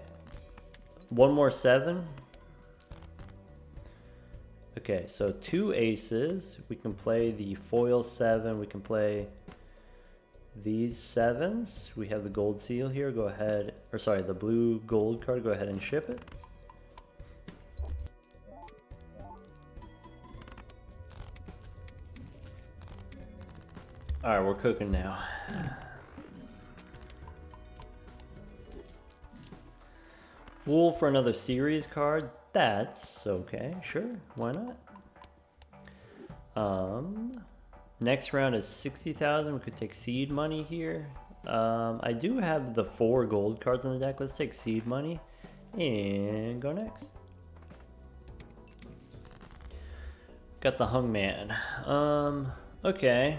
One more 7. Okay, so 2 aces. We can play the foil 7. We can play these 7s. We have the gold seal here. Go ahead, or sorry, the blue gold card. Go ahead and ship it. All right, we're cooking now. Fool for another series card. That's okay, sure, why not? Next round is 60,000. We could take seed money here. I do have the 4 gold cards on the deck. Let's take seed money and go next. Got the hung man. Okay.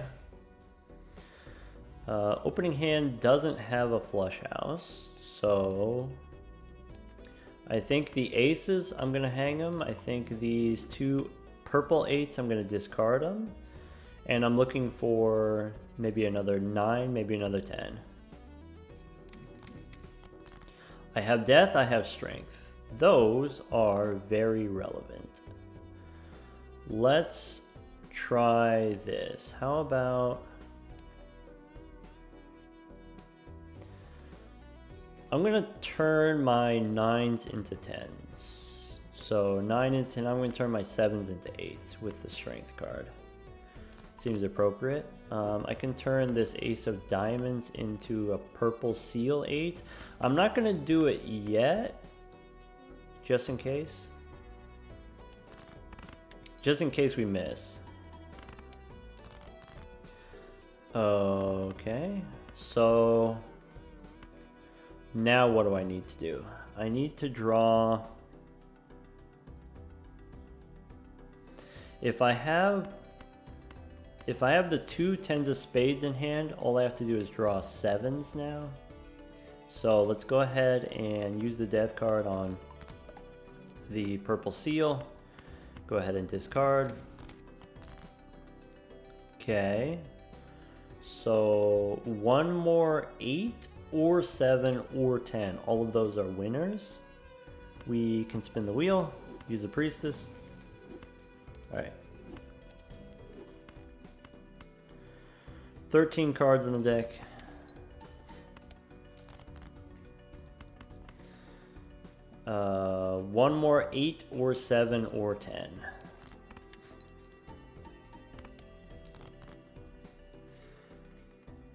Opening hand doesn't have a flush house, so I think the aces, I'm going to hang them. I think these 2 purple 8s, I'm going to discard them. And I'm looking for maybe another 9, maybe another 10. I have death, I have strength. Those are very relevant. Let's try this. How about... I'm going to turn my 9s into 10s. So 9 and 10, I'm going to turn my 7s into 8s with the strength card. Seems appropriate. I can turn this ace of diamonds into a purple seal 8. I'm not going to do it yet, just in case. Just in case we miss. Okay, so... now what do I need to do? I need to draw... If I have the 2 10s of spades in hand, all I have to do is draw 7s now. So let's go ahead and use the death card on the purple seal. Go ahead and discard. Okay. So 1 more 8 or 7 or 10. All of those are winners. We can spin the wheel, use the priestess. All right. 13 cards in the deck. One more 8 or 7 or 10.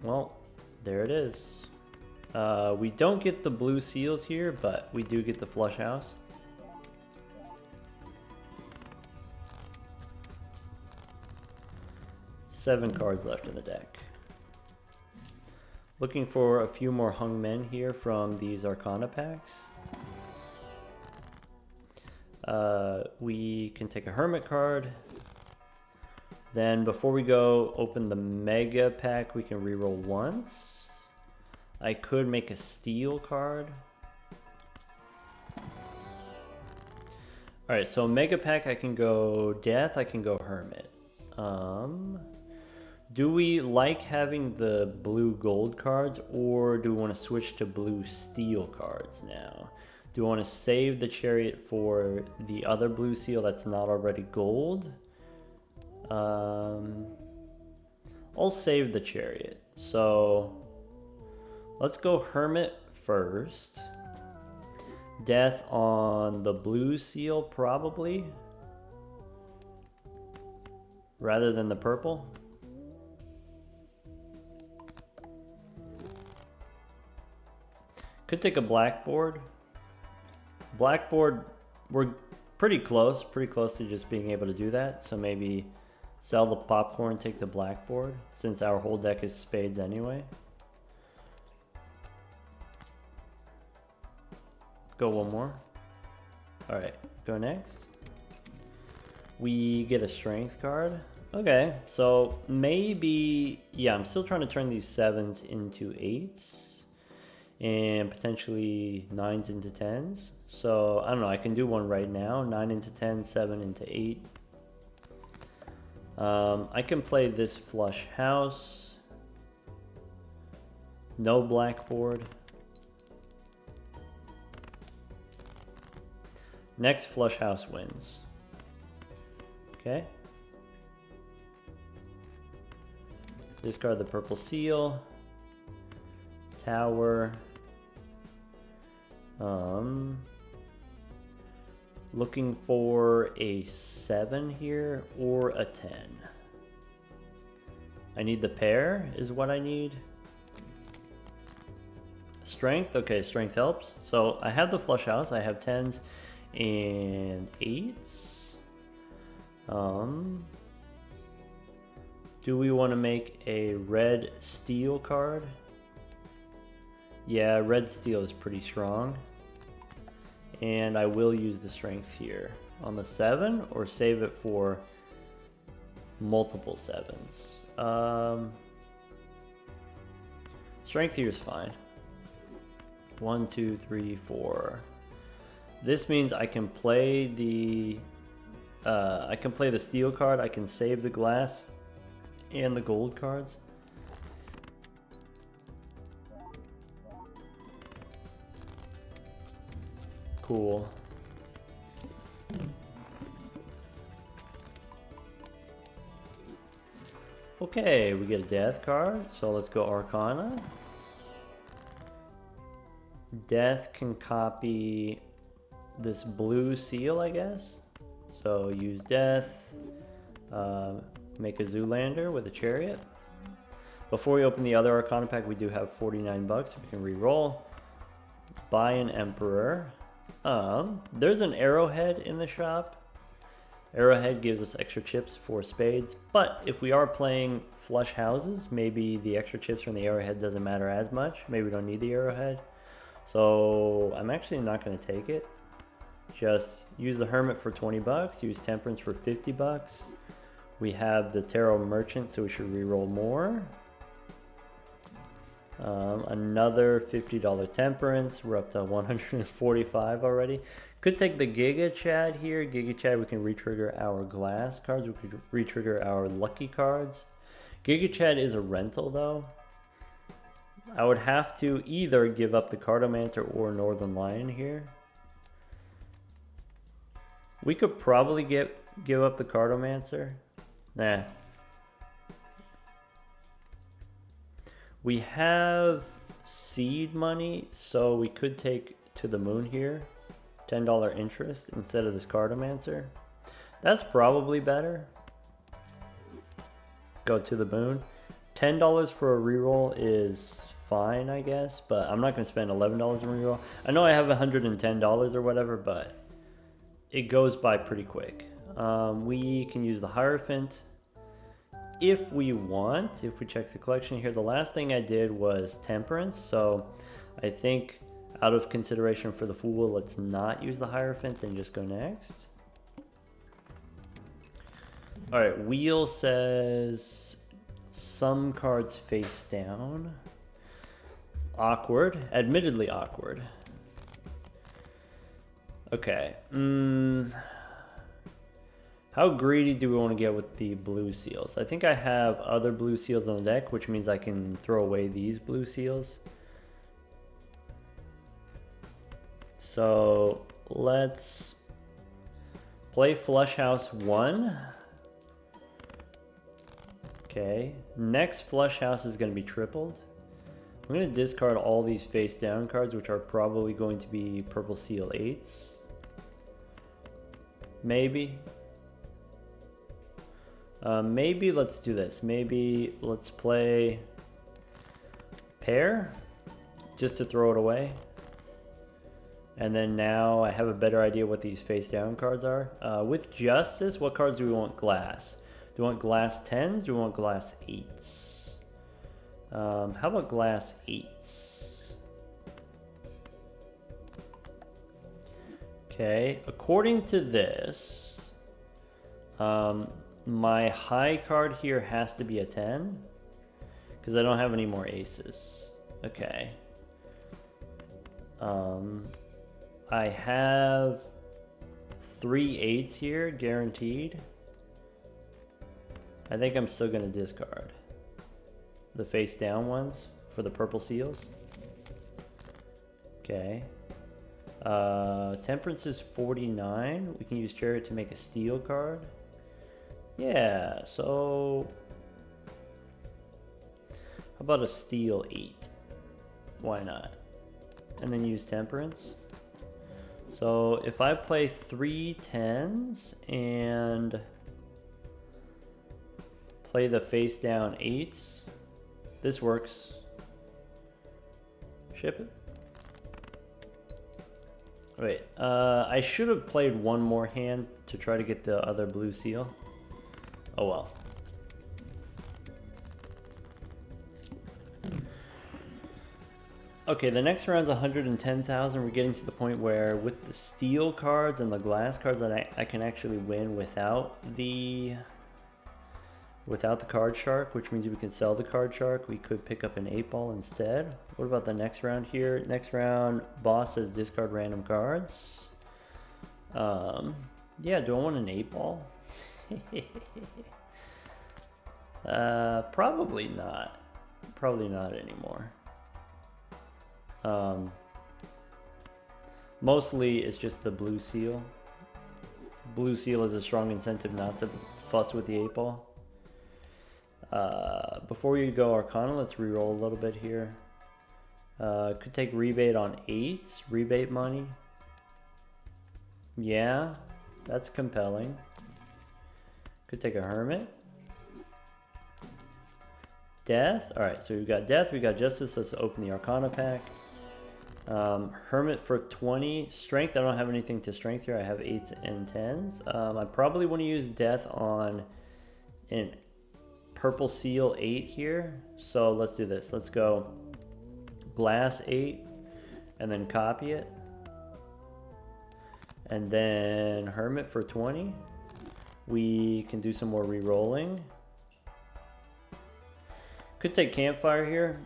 Well, there it is. We don't get the blue seals here, but we do get the flush house. Seven cards left in the deck. Looking for a few more hung men here from these Arcana packs. We can take a Hermit card. Then before we go open the Mega pack, we can reroll once. I could make a Steel card. Alright, so Mega pack, I can go Death, I can go Hermit. Do we like having the blue gold cards, or do we want to switch to blue steel cards now? Do we want to save the Chariot for the other blue seal that's not already gold? I'll save the Chariot. So Let's go Hermit first. Death on the blue seal, probably. Rather than the purple. Could take a blackboard. Blackboard, we're pretty close to just being able to do that. So maybe sell the popcorn, take the blackboard, since our whole deck is spades anyway. Go one more. All right, go next. We get a strength card. Okay, so maybe, yeah, I'm still trying to turn these 7s into 8s. And potentially 9s into 10s. So I don't know, I can do one right now. 9 into 10, 7 into 8. I can play this flush house. No blackboard. Next flush house wins. Okay. Discard the purple seal. Tower. Looking for a 7 here or a 10. I need the pair is what I need. Strength, okay, strength helps. So I have the flush house, I have 10s and 8s. Do we want to make a red steel card? Yeah, red steel is pretty strong. And I will use the strength here on the 7 or save it for multiple 7s. Strength here is fine. 1, 2, 3, 4. This means I can play the steel card. I can save the glass and the gold cards. Cool. Okay, we get a death card, so let's go Arcana. Death can copy this blue seal, I guess. So use death, make a Zoolander with a chariot. Before we open the other Arcana pack, we do have 49 bucks. We can re-roll. Buy an Emperor. There's an arrowhead in the shop. Arrowhead gives us extra chips for spades, but if we are playing flush houses, maybe the extra chips from the arrowhead doesn't matter as much. Maybe we don't need the arrowhead. So I'm actually not going to take it. Just use the Hermit for 20 bucks, use Temperance for 50 bucks. We have the Tarot Merchant, so we should re-roll more. Another $50 Temperance. We're up to 145 already. Could take the Giga Chad here. Giga Chad, we can re-trigger our glass cards. We could re-trigger our lucky cards. Giga Chad is a rental though. I would have to either give up the Cartomancer or Northern Lion here. We could probably give up the Cartomancer. Nah. We have seed money, so we could take to the moon here. $10 interest instead of this Cartomancer. That's probably better. Go to the moon. $10 for a reroll is fine, I guess, but I'm not going to spend $11 on reroll. I know I have $110 or whatever, but it goes by pretty quick. We can use the Hierophant if we want. If we check the collection here, the last thing I did was Temperance, so I think out of consideration for the Fool, let's not use the Hierophant and just go next. All right, Wheel says some cards face down. Awkward, admittedly awkward. Okay. How greedy do we want to get with the blue seals? I think I have other blue seals on the deck, which means I can throw away these blue seals. So let's play Flush House 1. Okay, next Flush House is going to be tripled. I'm going to discard all these face down cards, which are probably going to be purple seal 8s. Maybe. Maybe let's do this. Maybe let's play pair just to throw it away. And then now I have a better idea what these face down cards are. With justice, what cards do we want glass? Do we want glass 10s? Do we want glass 8s? How about glass 8s? Okay, according to this, my high card here has to be a 10 because I don't have any more aces. Okay. I have 3 8s here, guaranteed. I think I'm still going to discard the face down ones for the purple seals. Okay. Temperance is 49. We can use Chariot to make a steel card. Yeah, so how about a steel 8? Why not? And then use Temperance. So if I play 3 10s and play the face down 8s, this works. Ship it. Wait, I should have played one more hand to try to get the other blue seal. Oh well. Okay, the next round's 110,000. We're getting to the point where with the steel cards and the glass cards that I can actually win without the card shark, which means we can sell the card shark. We could pick up an 8-ball instead. What about the next round here? Next round, boss says discard random cards. Yeah, do I want an 8-ball? Probably not. Probably not anymore. Mostly it's just the blue seal. Blue seal is a strong incentive not to fuss with the 8-ball. Before we go Arcana, let's reroll a little bit here. Could take rebate on 8s, rebate money. Yeah, that's compelling. Could take a Hermit. Death. Alright, so we've got Death, we got Justice. Let's open the Arcana pack. Hermit for 20. Strength, I don't have anything to strength here. I have 8s and 10s. I probably want to use Death on an purple seal 8 here. So let's do this. Let's go glass 8 and then copy it. And then Hermit for 20. We can do some more re-rolling. Could take Campfire here.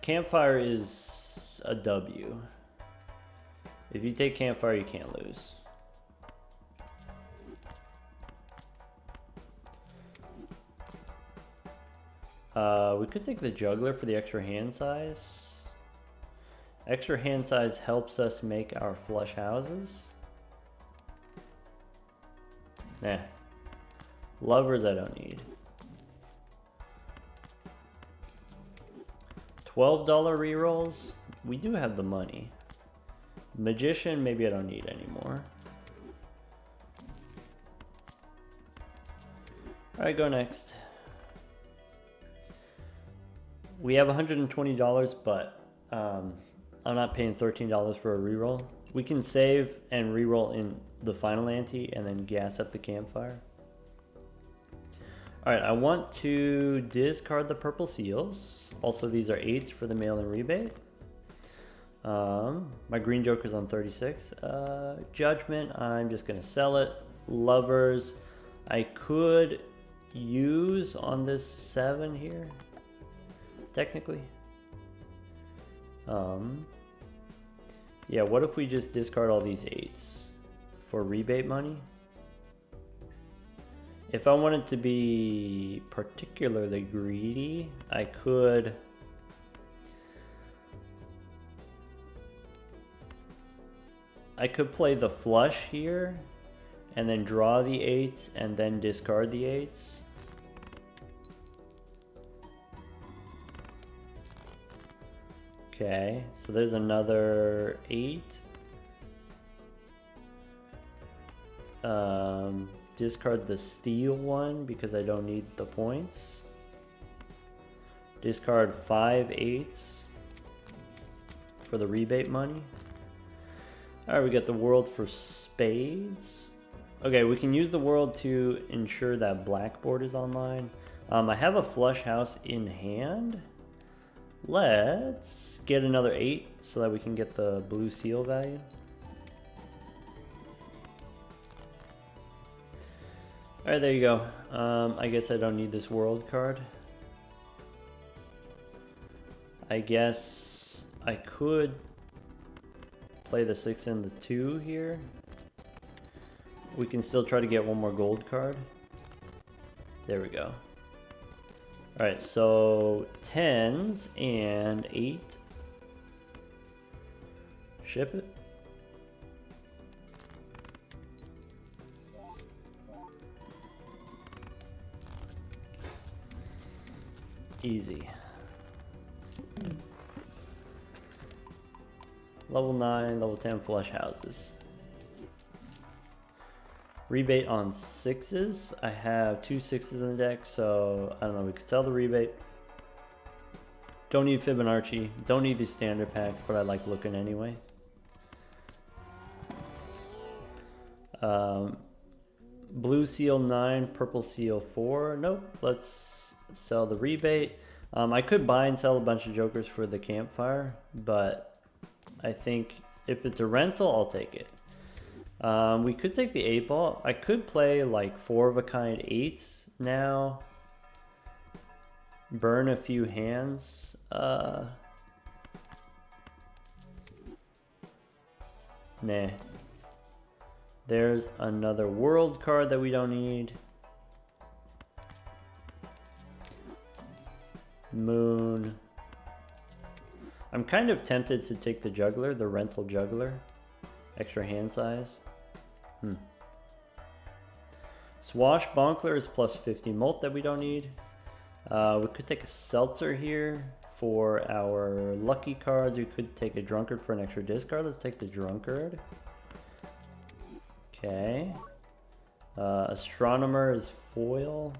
Campfire is a W. If you take Campfire, you can't lose. We could take the Juggler for the extra hand size. Extra hand size helps us make our flush houses. Nah. Lovers I don't need. $12 rerolls. We do have the money. Magician, maybe I don't need anymore. Alright, go next. We have $120, but I'm not paying $13 for a reroll. We can save and reroll in the final ante and then gas up the Campfire. Alright, I want to discard the purple seals. Also, these are 8s for the mail-in rebate. My green joker's on 36. Judgment, I'm just going to sell it. Lovers, I could use on this 7 here, technically. Yeah, what if we just discard all these 8s for rebate money? If I wanted to be particularly greedy, I could play the flush here and then draw the 8s and then discard the 8s. Okay, so there's another 8. Discard the steel one because I don't need the points. Discard 5 8s for the rebate money. Alright, we got the world for spades. Okay, we can use the world to ensure that blackboard is online. I have a flush house in hand. Let's get another 8 so that we can get the blue seal value. Alright, there you go. I guess I don't need this world card. I guess I could play the 6 and the 2 here. We can still try to get one more gold card. There we go. Alright, so 10s and 8. Ship it. Easy. Level 9, level 10 flush houses. Rebate on 6s. I have 2 6s in the deck, so I don't know, we could sell the rebate. Don't need Fibonacci, don't need these standard packs, but I like looking anyway. Blue seal 9, purple seal 4. Nope, let's sell the rebate. I could buy and sell a bunch of jokers for the campfire, but I think if it's a rental, I'll take it. We could take the 8 ball. I could play like 4 of a kind 8s now. Burn a few hands. Nah. There's another world card that we don't need. Moon. I'm kind of tempted to take the juggler, the rental juggler. Extra hand size. Swashbuckler is plus 50 molt that we don't need. We could take a seltzer here for our lucky cards. We could take a drunkard for an extra discard. Let's take the drunkard. Okay. Astronomer is foil.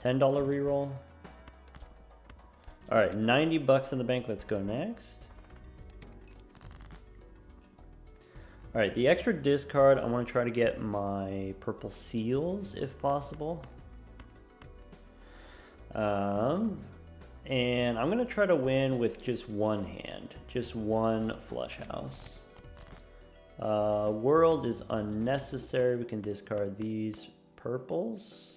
$10 reroll. Alright, 90 bucks in the bank. Let's go next. Alright, the extra discard, I want to try to get my purple seals if possible. And I'm going to try to win with just one hand. Just one flush house. World is unnecessary. We can discard these purples.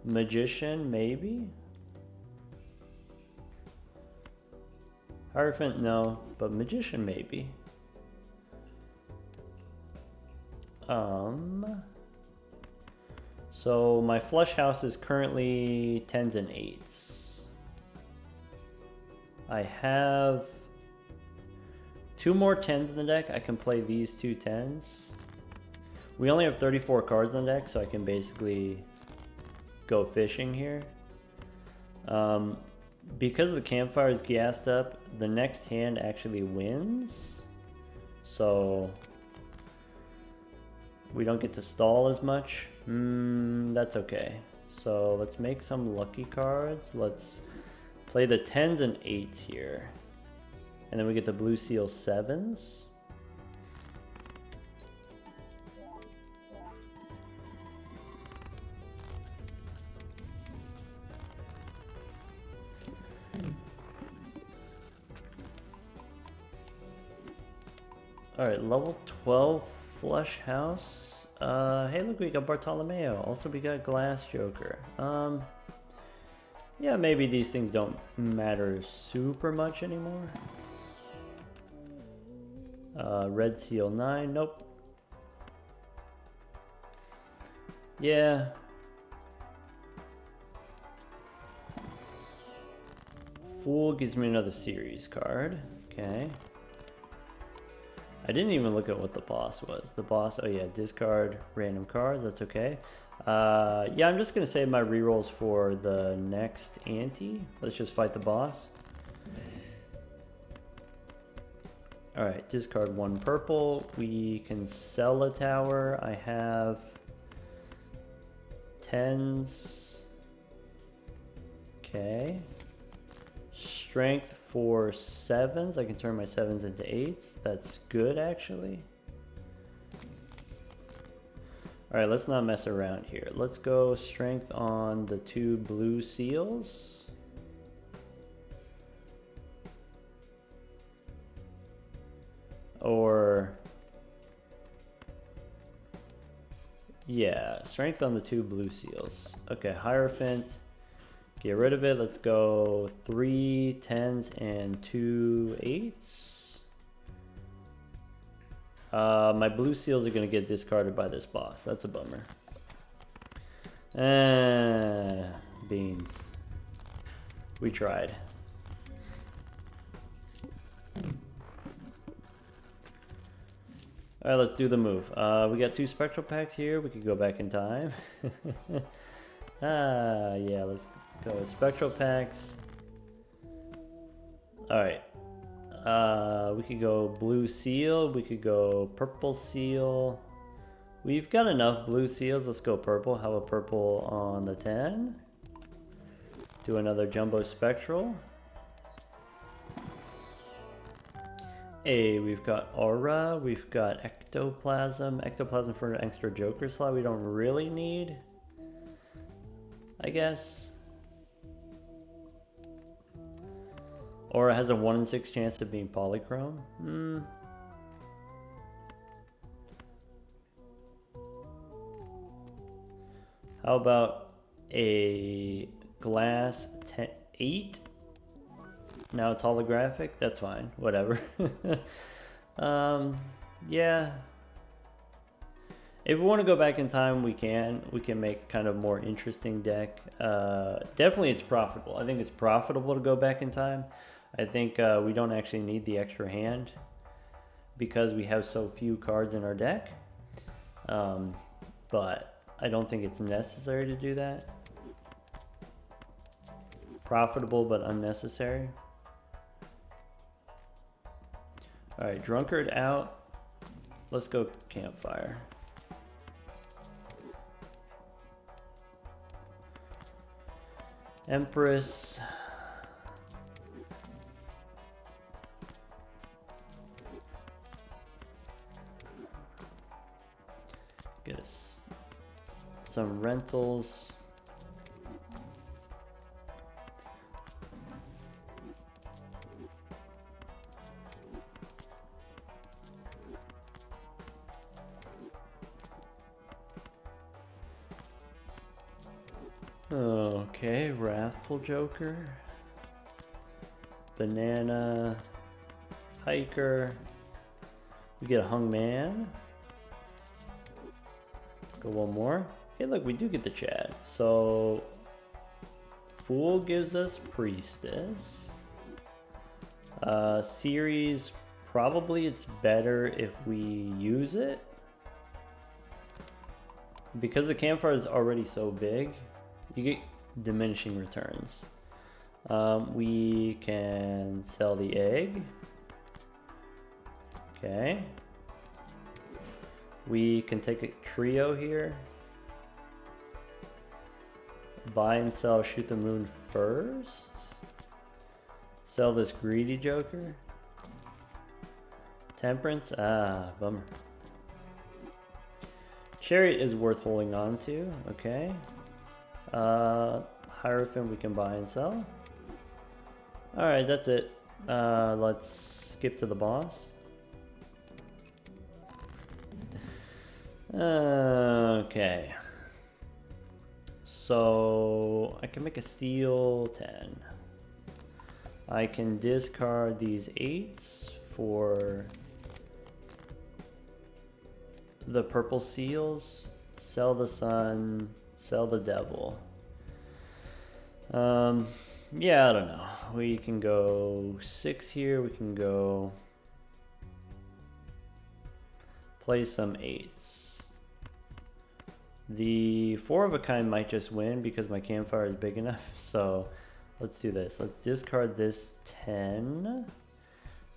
Magician, maybe? Hierophant, no, but Magician, maybe. So my flush house is currently 10s and 8s. I have 2 more 10s in the deck. I can play these 2 10s. We only have 34 cards in the deck, so I can basically go fishing here. Because the campfire is gassed up, the next hand actually wins. So we don't get to stall as much. That's okay. So let's make some lucky cards. Let's play the 10s and 8s here. And then we get the blue seal 7s. Alright, level 12 flush house. Hey look, we got Bartolomeo. Also we got Glass Joker. Yeah, maybe these things don't matter super much anymore. Red seal 9, nope. Yeah. Fool gives me another series card. Okay. I didn't even look at what the boss was. The boss, oh yeah, discard random cards, that's okay. Yeah, I'm just gonna save my rerolls for the next ante. Let's just fight the boss. Alright, discard 1 purple. We can sell a tower. I have 10s. Okay. Strength for 7s. I can turn my 7s into 8s. That's good, actually. Alright, let's not mess around here. Let's go strength on the 2 blue seals. Or, yeah, strength on the 2 blue seals. Okay, Hierophant, get rid of it. Let's go 3 10s and 2 8s. My blue seals are going to get discarded by this boss. That's a bummer. Beans. We tried. Alright, let's do the move. We got 2 spectral packs here. We could go back in time. Yeah, let's go. Spectral packs. Alright. We could go blue seal. We could go purple seal. We've got enough blue seals. Let's go purple. How about purple on the 10? Do another jumbo spectral. Hey, we've got aura, we've got ectoplasm. Ectoplasm for an extra joker slot we don't really need, I guess. Aura has a 1 in 6 chance of being polychrome. How about a glass 8? Now it's holographic. That's fine. Whatever. Yeah. If we want to go back in time, we can. We can make kind of more interesting deck. Definitely it's profitable. I think it's profitable to go back in time. I think we don't actually need the extra hand because we have so few cards in our deck. But I don't think it's necessary to do that. Profitable but unnecessary. Alright, Drunkard out. Let's go Campfire. Empress. Get us some rentals. Okay, Wrathful Joker, Banana, Hiker, we get a Hung Man, go one more. Okay, look, we do get the Chad. So, Fool gives us Priestess. Series, probably it's better if we use it. Because the Campfire is already so big, you get diminishing returns. We can sell the egg. Okay. We can take a trio here. Buy and sell Shoot the Moon first. Sell this Greedy Joker. Temperance, bummer. Chariot is worth holding on to, okay. Hierophant we can buy and sell. Alright, that's it. Let's skip to the boss. Okay. So I can make a steel 10. I can discard these 8s for the purple seals, sell the sun, sell the devil. Yeah, I don't know. We can go 6 here. We can go play some 8s. The 4 of a kind might just win because my campfire is big enough. So let's do this. Let's discard this 10,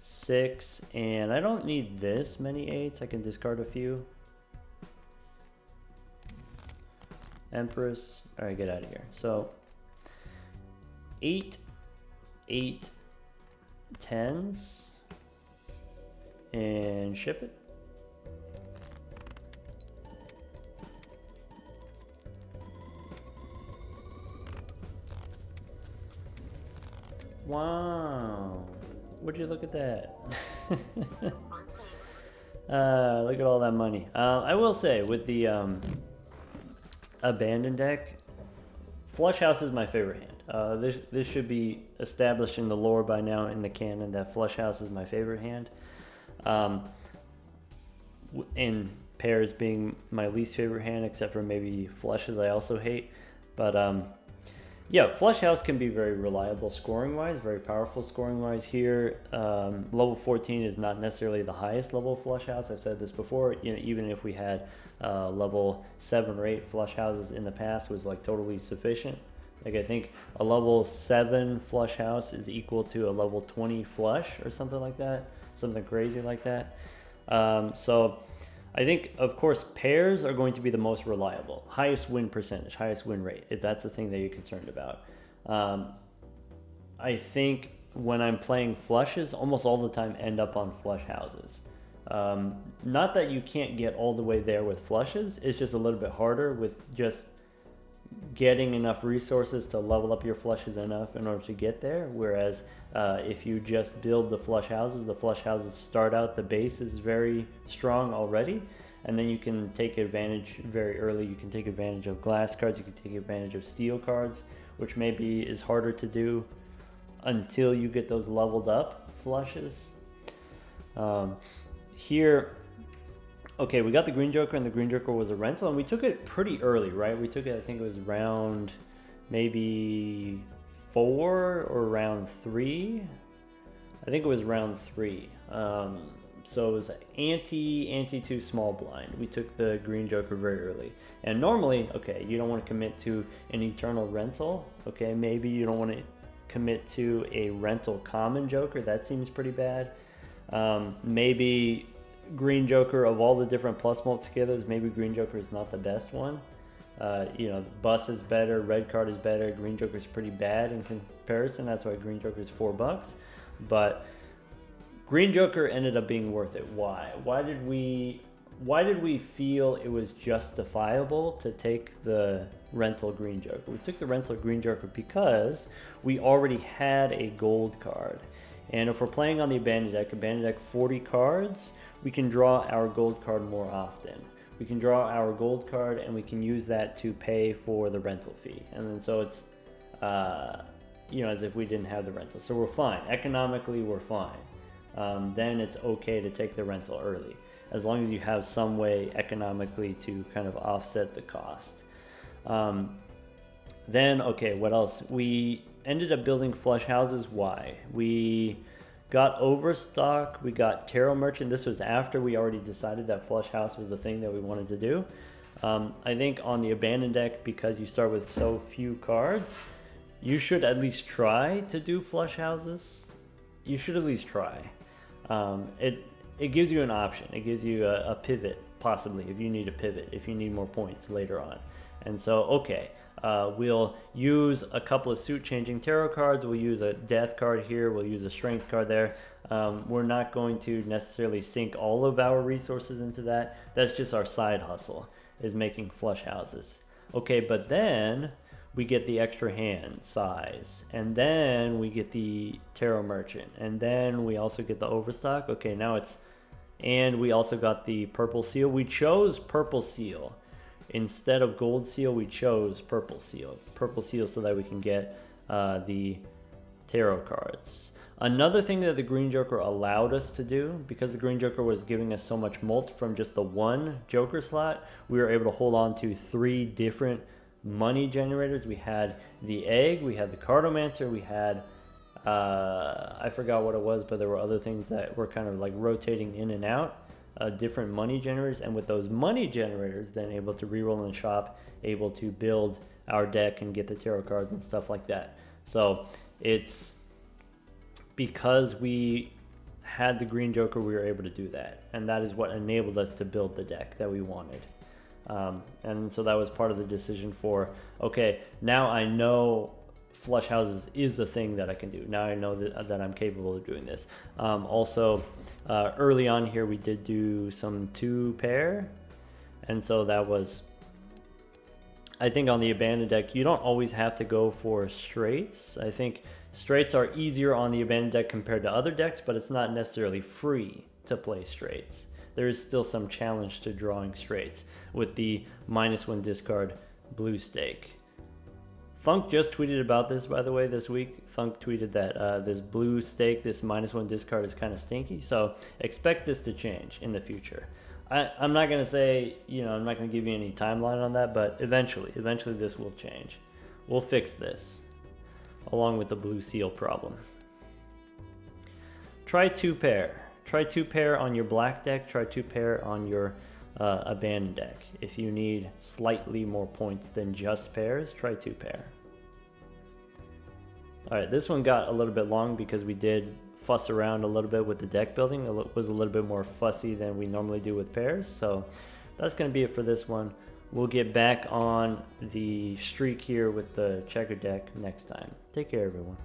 6, and I don't need this many 8s. I can discard a few. Empress. All right, get out of here. So 8, 8, 10s, and ship it. Wow, would you look at that? Look at all that money. I will say with the abandoned deck, Flush House is my favorite hand. This should be established in the lore by now in the canon that Flush House is my favorite hand. In pairs being my least favorite hand, except for maybe flushes I also hate. But yeah, Flush House can be very reliable scoring-wise, very powerful scoring-wise here. Level 14 is not necessarily the highest level of Flush House. I've said this before. You know, even if we had level 7 or 8 Flush Houses in the past was like totally sufficient. Like I think a level 7 Flush House is equal to a level 20 Flush or something like that. Something crazy like that. So I think, of course, pairs are going to be the most reliable. Highest win percentage, highest win rate, if that's the thing that you're concerned about. I think when I'm playing flushes, almost all the time end up on flush houses. Not that you can't get all the way there with flushes, it's just a little bit harder with just getting enough resources to level up your flushes enough in order to get there. Whereas if you just build the flush houses start out, the base is very strong already, and then you can take advantage very early. You can take advantage of glass cards, you can take advantage of steel cards, which maybe is harder to do until you get those leveled up flushes. Here, okay, we got the Green Joker, and the Green Joker was a rental, and we took it pretty early, right? We took it, I think it was round maybe 4 or round 3. I think it was round 3. So it was ante 2 small blind. We took the Green Joker very early. And normally, okay, you don't want to commit to an eternal rental. Okay, maybe you don't want to commit to a rental common Joker. That seems pretty bad. Maybe Green Joker, of all the different plus multi-scalers, maybe Green Joker is not the best one. You know, Bus is better, Red Card is better, Green Joker is pretty bad in comparison. That's why Green Joker is $4. But Green Joker ended up being worth it. Why? Why did we feel it was justifiable to take the rental Green Joker? We took the rental Green Joker because we already had a gold card. And if we're playing on the abandoned deck 40 cards, we can draw our gold card more often. We can draw our gold card and we can use that to pay for the rental fee. And then so it's, you know, as if we didn't have the rental. So we're fine. Economically, we're fine. Then it's okay to take the rental early, as long as you have some way economically to kind of offset the cost. Then, okay, what else? We ended up building flush houses. Why? We got Overstock, we got Tarot Merchant. This was after we already decided that flush house was the thing that we wanted to do. I think on the abandoned deck, because you start with so few cards, you should at least try to do flush houses. You should at least try. It gives you an option. It gives you a pivot, possibly, if you need a pivot, if you need more points later on. And so, okay, we'll use a couple of suit changing tarot cards. We'll use a death card here. We'll use a strength card there. We're not going to necessarily sink all of our resources into that. That's just our side hustle, is making flush houses. Okay, but then we get the extra hand size, and then we get the Tarot Merchant, and then we also get the Overstock. Okay, now it's, and we also got the Purple Seal. We chose Purple Seal. Instead of Gold Seal, we chose Purple Seal. Purple Seal so that we can get the tarot cards. Another thing that the Green Joker allowed us to do, because the Green Joker was giving us so much mult from just the one Joker slot, we were able to hold on to 3 different money generators. We had the egg, we had the Cartomancer, we had I forgot what it was, but there were other things that were kind of like rotating in and out. different money generators, and with those money generators, then able to reroll in the shop, able to build our deck and get the tarot cards and stuff like that. So it's because we had the green joker, we were able to do that, and that is what enabled us to build the deck that we wanted. And so that was part of the decision for, okay, now I know flush houses is the thing that I can do. Now I know that I'm capable of doing this. Also, early on here, we did do some 2-pair, and so that was, I think on the abandoned deck, you don't always have to go for straights. I think straights are easier on the abandoned deck compared to other decks, but it's not necessarily free to play straights. There is still some challenge to drawing straights with the -1 discard blue stake. Thunk just tweeted about this, by the way, this week. Thunk tweeted that this blue stake, this -1 discard, is kind of stinky, so expect this to change in the future. I'm not going to say, I'm not going to give you any timeline on that, but eventually this will change. We'll fix this, along with the blue seal problem. Try 2-pair. Try 2-pair on your black deck, try 2-pair on your abandoned deck. If you need slightly more points than just pairs, try 2-pair. Alright, this one got a little bit long because we did fuss around a little bit with the deck building. It was a little bit more fussy than we normally do with pairs, so that's going to be it for this one. We'll get back on the streak here with the checker deck next time. Take care, everyone.